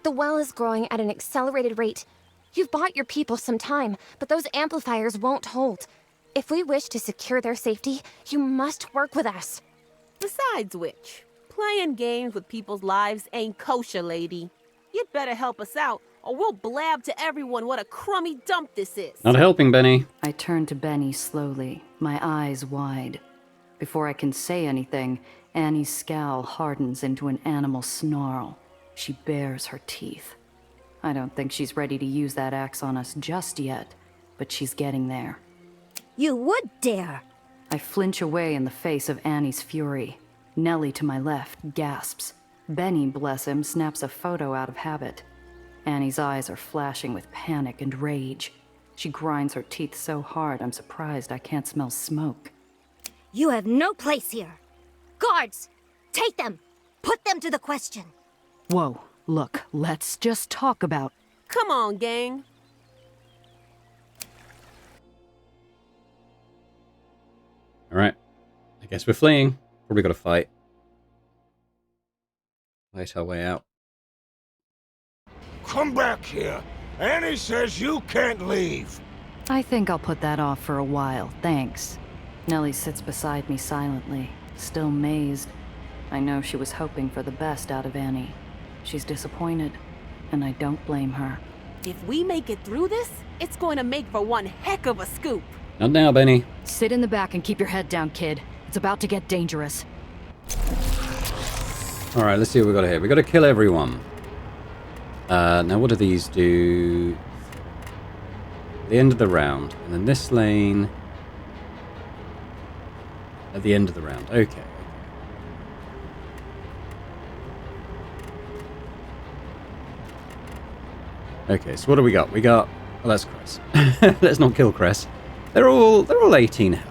the well is growing at an accelerated rate. You've bought your people some time, but those amplifiers won't hold. If we wish to secure their safety, you must work with us. Besides which, playing games with people's lives ain't kosher, lady. You'd better help us out, or we'll blab to everyone what a crummy dump this is. Not helping, Benny. I turn to Benny slowly, my eyes wide. Before I can say anything, Annie's scowl hardens into an animal snarl. She bares her teeth. I don't think she's ready to use that axe on us just yet, but she's getting there. You would dare! I flinch away in the face of Annie's fury. Nellie to my left gasps. Benny, bless him, snaps a photo out of habit. Annie's eyes are flashing with panic and rage. She grinds her teeth so hard I'm surprised I can't smell smoke. You have no place here. Guards! Take them! Put them to the question! Whoa, look, let's just talk about... Come on, gang. Alright. I guess we're fleeing. Probably gotta fight. Fight our way out. Come back here! Annie says you can't leave! I think I'll put that off for a while, thanks. Nellie sits beside me silently, still mazed. I know she was hoping for the best out of Annie. She's disappointed, and I don't blame her. If we make it through this, it's going to make for one heck of a scoop. Not now, Benny. Sit in the back and keep your head down, kid. It's about to get dangerous. Alright, let's see what we got here. We gotta kill everyone. Now what do these do? The end of the round. And then this lane... At the end of the round. Okay. Okay, so what do we got? We got... Oh, that's Cress. Let's not kill Cress. They're all 18 health.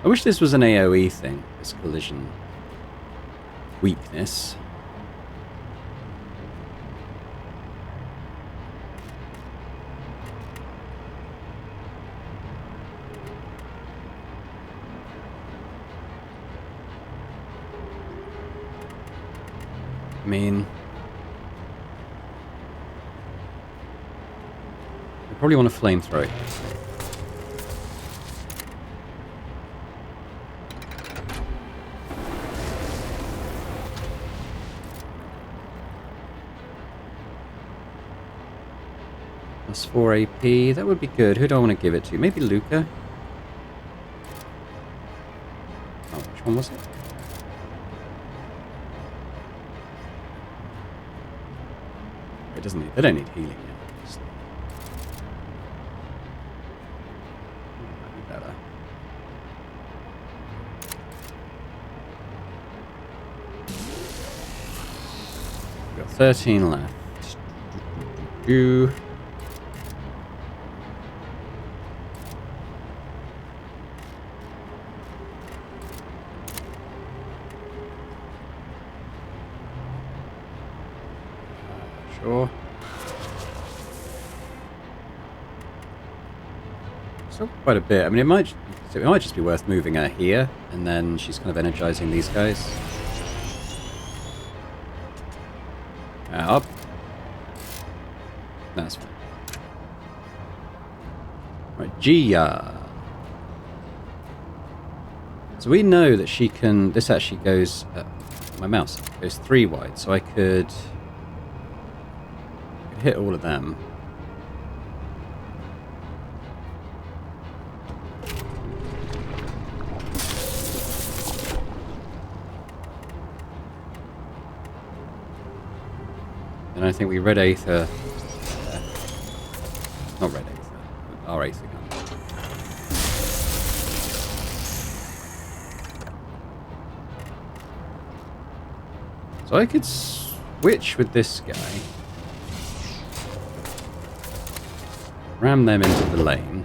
I wish this was an AoE thing, this collision weakness. I mean, I probably want to flamethrower. Plus 4 AP. That would be good. Who do I want to give it to? Maybe Luca? Oh, which one was it? It doesn't need... They don't need healing yet. Just... Might be better. We've got 13 left. Do. Sure. Still quite a bit. I mean, it might just be worth moving her here, and then she's kind of energizing these guys. Up. That's fine. Right, Gia. So we know that she can... This actually goes... my mouse goes 3 wide, so I could hit all of them. And I think we red Aether. Not red Aether, but our Aether gun. So I could switch with this guy. Ram them into the lane.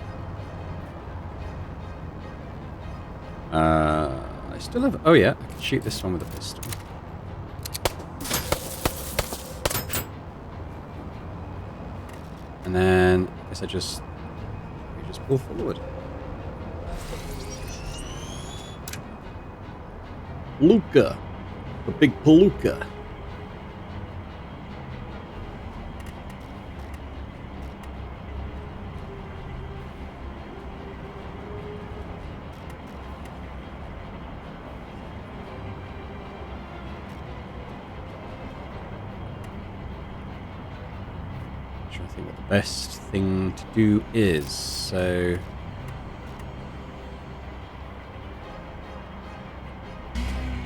I still have... Oh yeah, I can shoot this one with a pistol. And then I guess we just pull forward. Luca, the big palooka. I think what the best thing to do is, so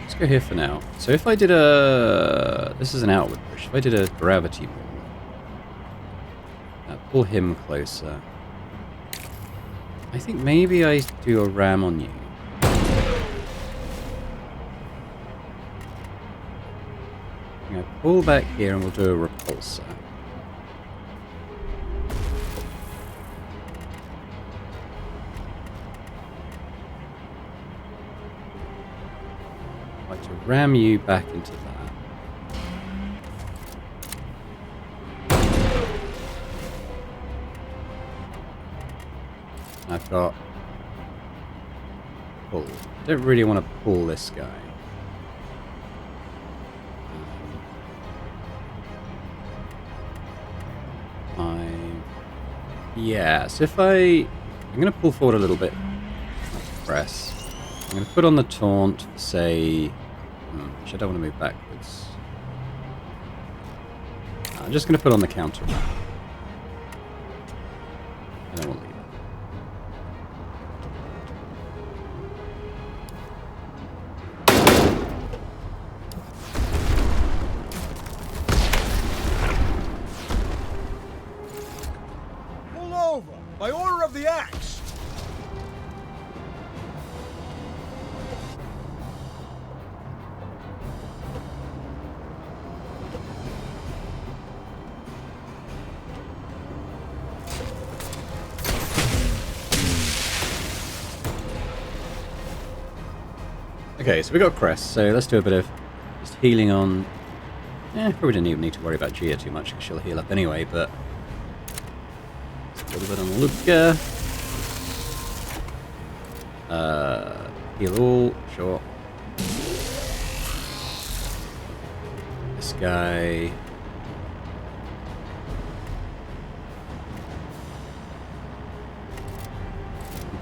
let's go here for now. So if I did this is an outward push, if I did a gravity ball, pull him closer. I think maybe I do a ram on you. I'm going to pull back here and we'll do a repulsor. To ram you back into that. I've got pull. Don't really want to pull this guy. Yeah, so if I'm going to pull forward a little bit. Press. I'm going to put on the taunt, say... Actually, I don't want to move backwards. I'm just going to put on the counter. And then we'll leave it. Pull over! By order of the Axe! Okay, so we got Crest, so let's do a bit of just healing on... probably didn't even need to worry about Gia too much, because she'll heal up anyway, but... A little bit on Luca. Heal all, sure. This guy...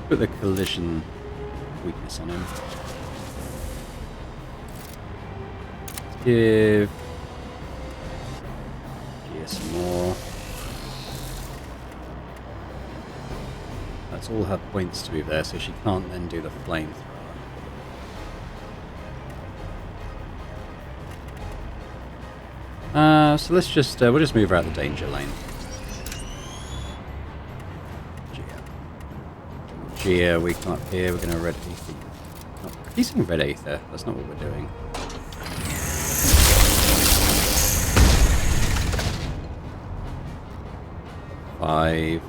Put the collision weakness on him. Give some more. That's all her points to move there, so she can't then do the flamethrower. So let's just, we'll just move her out the danger lane. Gia, we come up here, we're going to red Aether. Oh, he's saying red Aether, that's not what we're doing. Five,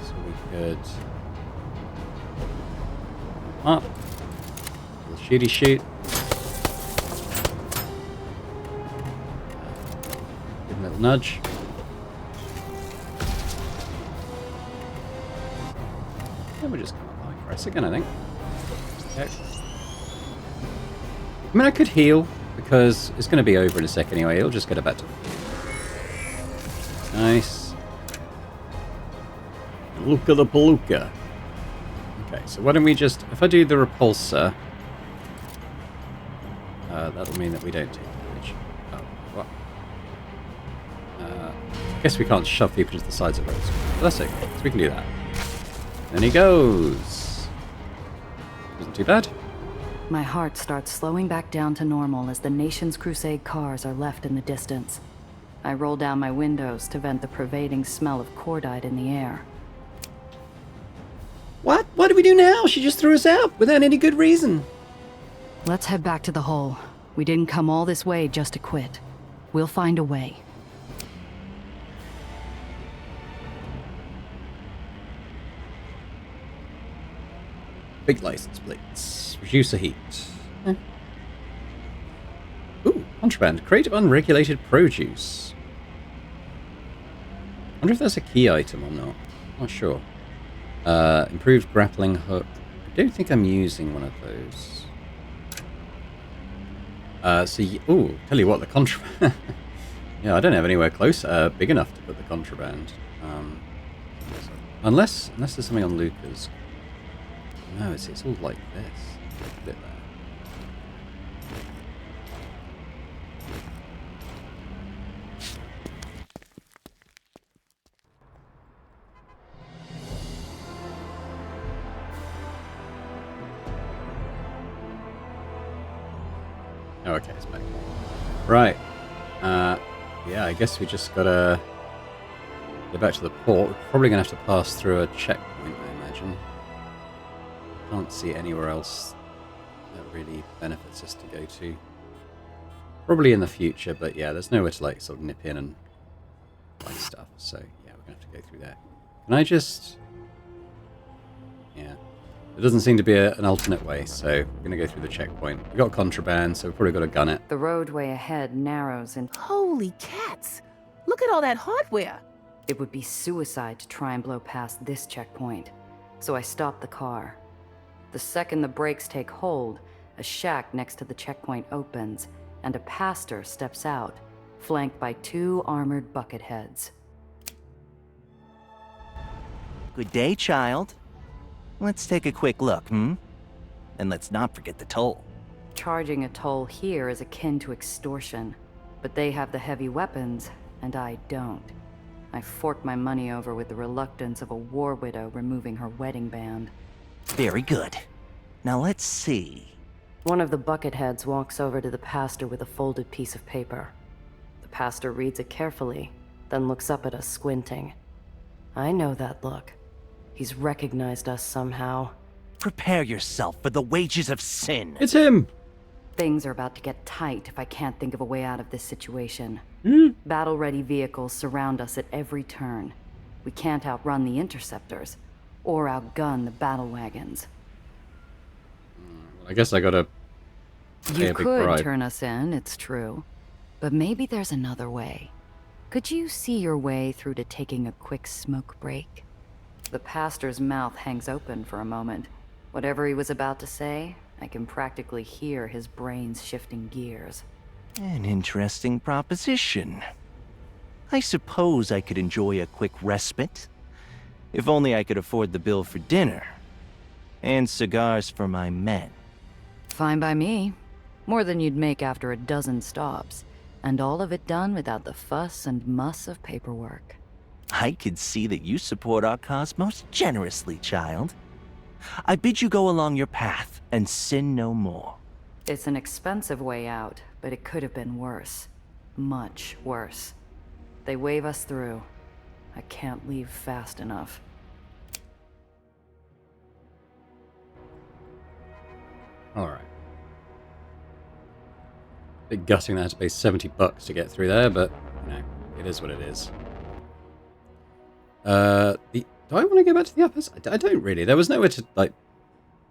so we could... Up. Little shooty shoot. Give him a little nudge. And we'll just come up like press again, I think. Okay. I mean, I could heal, because it's going to be over in a sec anyway. He'll just get it back to... Nice. Look at the palooka. Okay, so why don't we just... If I do the repulsor... that'll mean that we don't take damage. Oh, what? I guess we can't shove people into the sides of roads. But that's okay, so we can do that. And he goes. Isn't too bad. My heart starts slowing back down to normal as the Nation's Crusade cars are left in the distance. I roll down my windows to vent the pervading smell of cordite in the air. What? What do we do now? She just threw us out without any good reason. Let's head back to the hole. We didn't come all this way just to quit. We'll find a way. Big license plates. Reduce the heat. Ooh, contraband. Crate of unregulated produce. Wonder if that's a key item or not. Not sure. Improved grappling hook. I don't think I'm using one of those. Ooh, tell you what, the contraband. Yeah, I don't have anywhere close, big enough to put the contraband. Unless there's something on Luca's. No, it's all like this. A bit there. Oh, okay, it's back. Right. Yeah, I guess we just gotta go back to the port. We're probably gonna have to pass through a checkpoint, I imagine. Can't see anywhere else that really benefits us to go to. Probably in the future, but yeah, there's nowhere to like sort of nip in and buy stuff. So yeah, we're gonna have to go through there. Can I just... Yeah. There doesn't seem to be an alternate way, so we're gonna go through the checkpoint. We've got contraband, so we've probably got to gun it. The roadway ahead narrows and... Holy cats! Look at all that hardware! It would be suicide to try and blow past this checkpoint. So I stopped the car. The second the brakes take hold, a shack next to the checkpoint opens, and a pastor steps out, flanked by 2 armored bucket heads. Good day, child. Let's take a quick look, And let's not forget the toll. Charging a toll here is akin to extortion, but they have the heavy weapons, and I don't. I fork my money over with the reluctance of a war widow removing her wedding band. Very good. Now let's see. One of the bucketheads walks over to the pastor with a folded piece of paper. The pastor reads it carefully, then looks up at us squinting. I know that look. He's recognized us somehow. Prepare yourself for the wages of sin. It's him! Things are about to get tight if I can't think of a way out of this situation. Battle-ready vehicles surround us at every turn. We can't outrun the interceptors, or outgun the battle wagons. I guess I gotta pay You a big could bribe. turn us in, it's true. But maybe there's another way. Could you see your way through to taking a quick smoke break? The pastor's mouth hangs open for a moment. Whatever he was about to say, I can practically hear his brain's shifting gears. An interesting proposition. I suppose I could enjoy a quick respite. If only I could afford the bill for dinner. And cigars for my men. Fine by me. More than you'd make after a dozen stops. And all of it done without the fuss and muss of paperwork. I could see that you support our cause most generously, child. I bid you go along your path and sin no more. It's an expensive way out, but it could have been worse. Much worse. They wave us through. I can't leave fast enough. Alright. Bit gutting that I had to pay $70 to get through there, but, you know, it is what it is. Do I want to go back to the uppers? I don't really. There was nowhere to, like,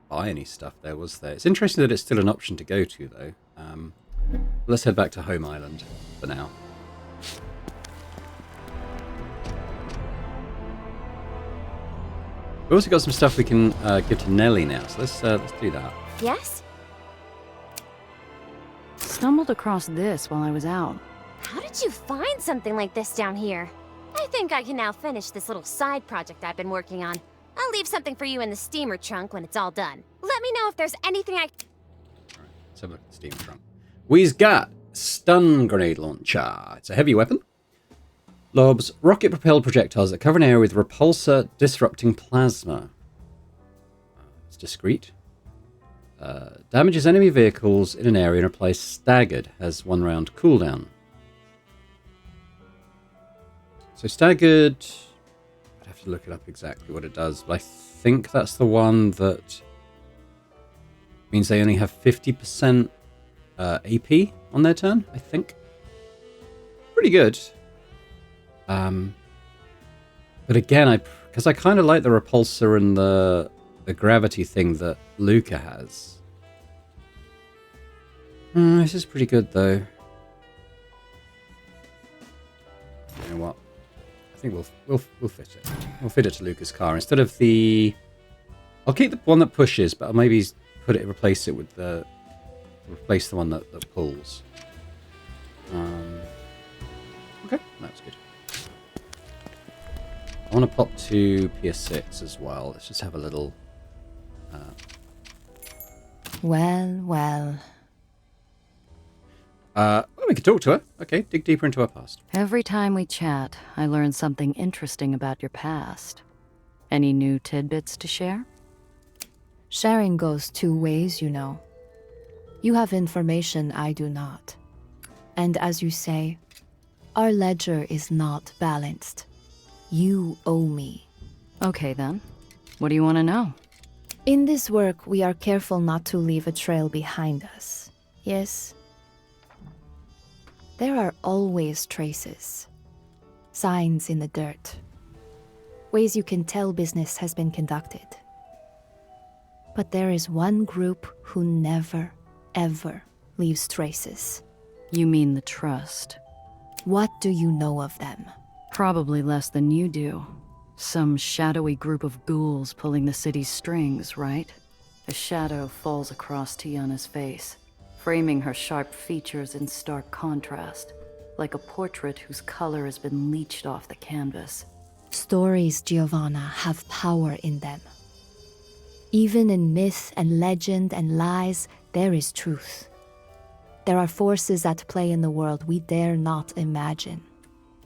buy any stuff there, was there? It's interesting that it's still an option to go to, though. Let's head back to Home Island for now. We've also got some stuff we can give to Nellie now, so let's do that. Yes? Stumbled across this while I was out. How did you find something like this down here? I think I can now finish this little side project I've been working on. I'll leave something for you in the steamer trunk when it's all done. Let me know if there's anything I... Alright, let's have a look at the steamer trunk. We've got stun grenade launcher. It's a heavy weapon. Lobs rocket-propelled projectiles that cover an area with repulsor disrupting plasma. It's discreet. Damages enemy vehicles in an area and applies staggered. Has 1 round cooldown. So staggered... I'd have to look it up exactly what it does, but I think that's the one that means they only have 50% AP on their turn, I think. Pretty good. But again, because I kind of like the repulsor and the gravity thing that Luca has. This is pretty good, though. You know what? I think we'll fit it. We'll fit it to Luca's car instead of the. I'll keep the one that pushes, but I'll maybe replace it with the one that pulls. Okay, that's good. I want to pop to PS6 as well. Let's just have a little. Well. Well, we can talk to her. Okay, dig deeper into her past. Every time we chat, I learn something interesting about your past. Any new tidbits to share? Sharing goes 2 ways, you know. You have information I do not. And as you say, our ledger is not balanced. You owe me. Okay then. What do you want to know? In this work, we are careful not to leave a trail behind us. Yes? There are always traces. Signs in the dirt. Ways you can tell business has been conducted. But there is one group who never, ever leaves traces. You mean the Trust? What do you know of them? Probably less than you do. Some shadowy group of ghouls pulling the city's strings, right? A shadow falls across Tiana's face, framing her sharp features in stark contrast, like a portrait whose color has been leached off the canvas. Stories, Giovanna, have power in them. Even in myth and legend and lies, there is truth. There are forces at play in the world we dare not imagine.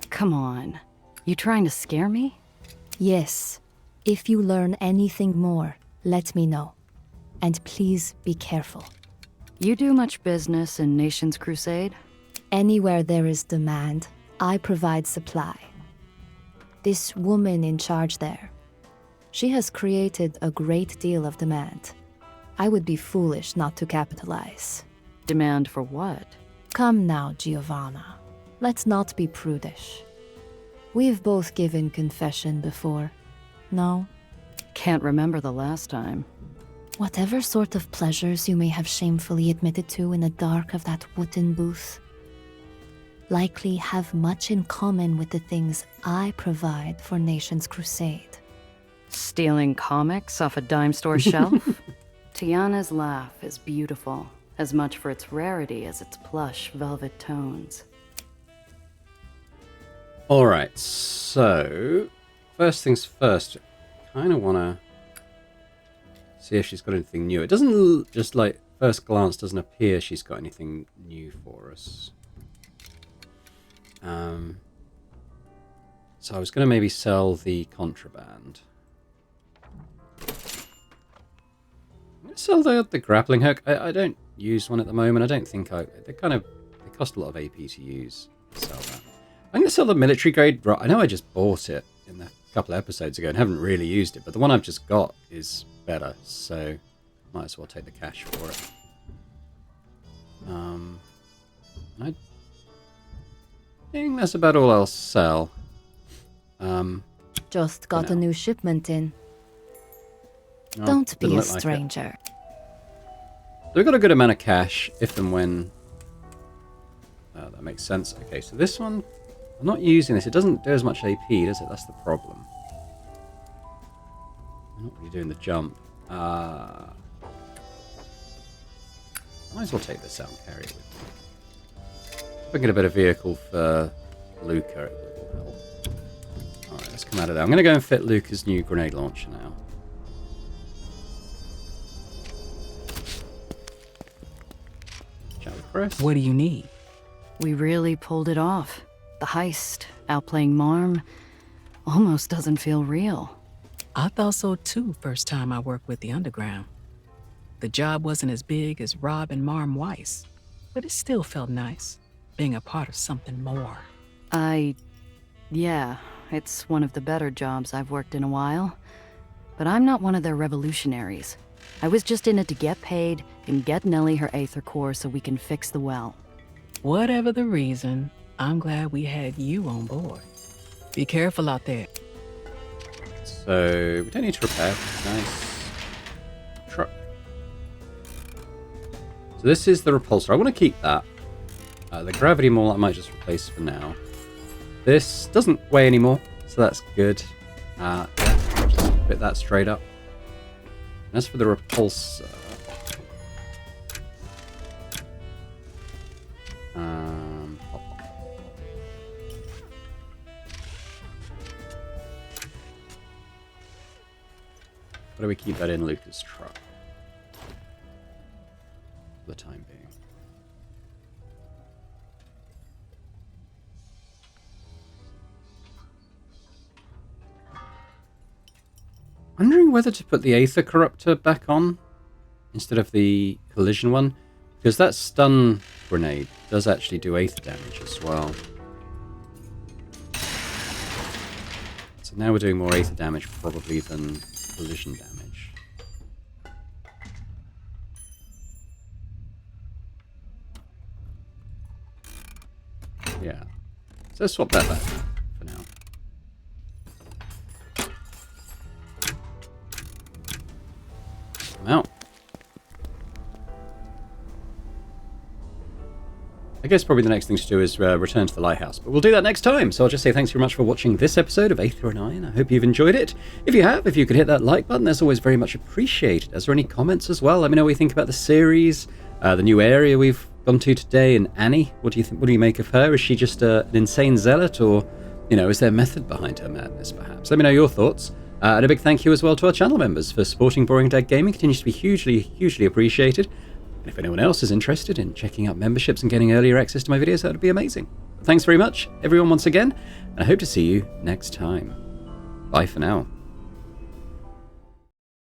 Come on. You trying to scare me? Yes. If you learn anything more, let me know. And please be careful. You do much business in Nation's Crusade? Anywhere there is demand, I provide supply. This woman in charge there, she has created a great deal of demand. I would be foolish not to capitalize. Demand for what? Come now, Giovanna. Let's not be prudish. We've both given confession before, no? Can't remember the last time. Whatever sort of pleasures you may have shamefully admitted to in the dark of that wooden booth likely have much in common with the things I provide for Nation's Crusade. Stealing comics off a dime store shelf? Tiana's laugh is beautiful, as much for its rarity as its plush velvet tones. Alright, so first things first, kind of want to see if she's got anything new. It doesn't, just like first glance, doesn't appear she's got anything new for us. So I was going to maybe sell the contraband. I'm going to sell the grappling hook. I don't use one at the moment. I don't think they cost a lot of AP to use. Sell that. I'm going to sell the military grade. I know I just bought it in a couple of episodes ago and haven't really used it, but the one I've just got is better, so might as well take the cash for it. I think that's about all I'll sell. Just got a new shipment in. Oh, Don't be a look like it. stranger. So we've got a good amount of cash if and when... that makes sense. Okay, so this one... I'm not using this. It doesn't do as much AP, does it? That's the problem. I'm not really doing the jump. Might as well take this out and carry it with me. If I get a better vehicle for Luca, it will help. Alright, let's come out of there. I'm going to go and fit Luca's new grenade launcher now. Chat with Chris. What do you need? We really pulled it off. The heist, outplaying Marm, almost doesn't feel real. I thought so too first time I worked with the Underground. The job wasn't as big as Rob and Marm Weiss, but it still felt nice, being a part of something more. Yeah, it's one of the better jobs I've worked in a while. But I'm not one of their revolutionaries. I was just in it to get paid and get Nellie her Aether core so we can fix the well. Whatever the reason, I'm glad we had you on board. Be careful out there. So, we don't need to repair. Nice. Truck. So this is the repulsor. I want to keep that. The gravity maul I might just replace for now. This doesn't weigh anymore, so that's good. Yeah, just fit that straight up. And as for the repulsor... Why do we keep that in Luca's truck? For the time being. Wondering whether to put the Aether Corruptor back on instead of the collision one, because that stun grenade does actually do Aether damage as well. So now we're doing more Aether damage probably than collision damage. Yeah. So let's swap that back for now. Come out. I guess probably the next thing to do is return to the lighthouse, but we'll do that next time. So I'll just say thanks very much for watching this episode of Aether Iron. I hope you've enjoyed it. If you have, if you could hit that like button, that's always very much appreciated. Is there any comments as well? Let me know what you think about the series, the new area we've gone to today, and Annie. What do you think? What do you make of her? Is she just an insane zealot, or is there method behind her madness? Perhaps. Let me know your thoughts. And a big thank you as well to our channel members for supporting Boring Dad Gaming. Continues to be hugely appreciated. And if anyone else is interested in checking out memberships and getting earlier access to my videos, that would be amazing. Thanks very much, everyone, once again, and I hope to see you next time. Bye for now.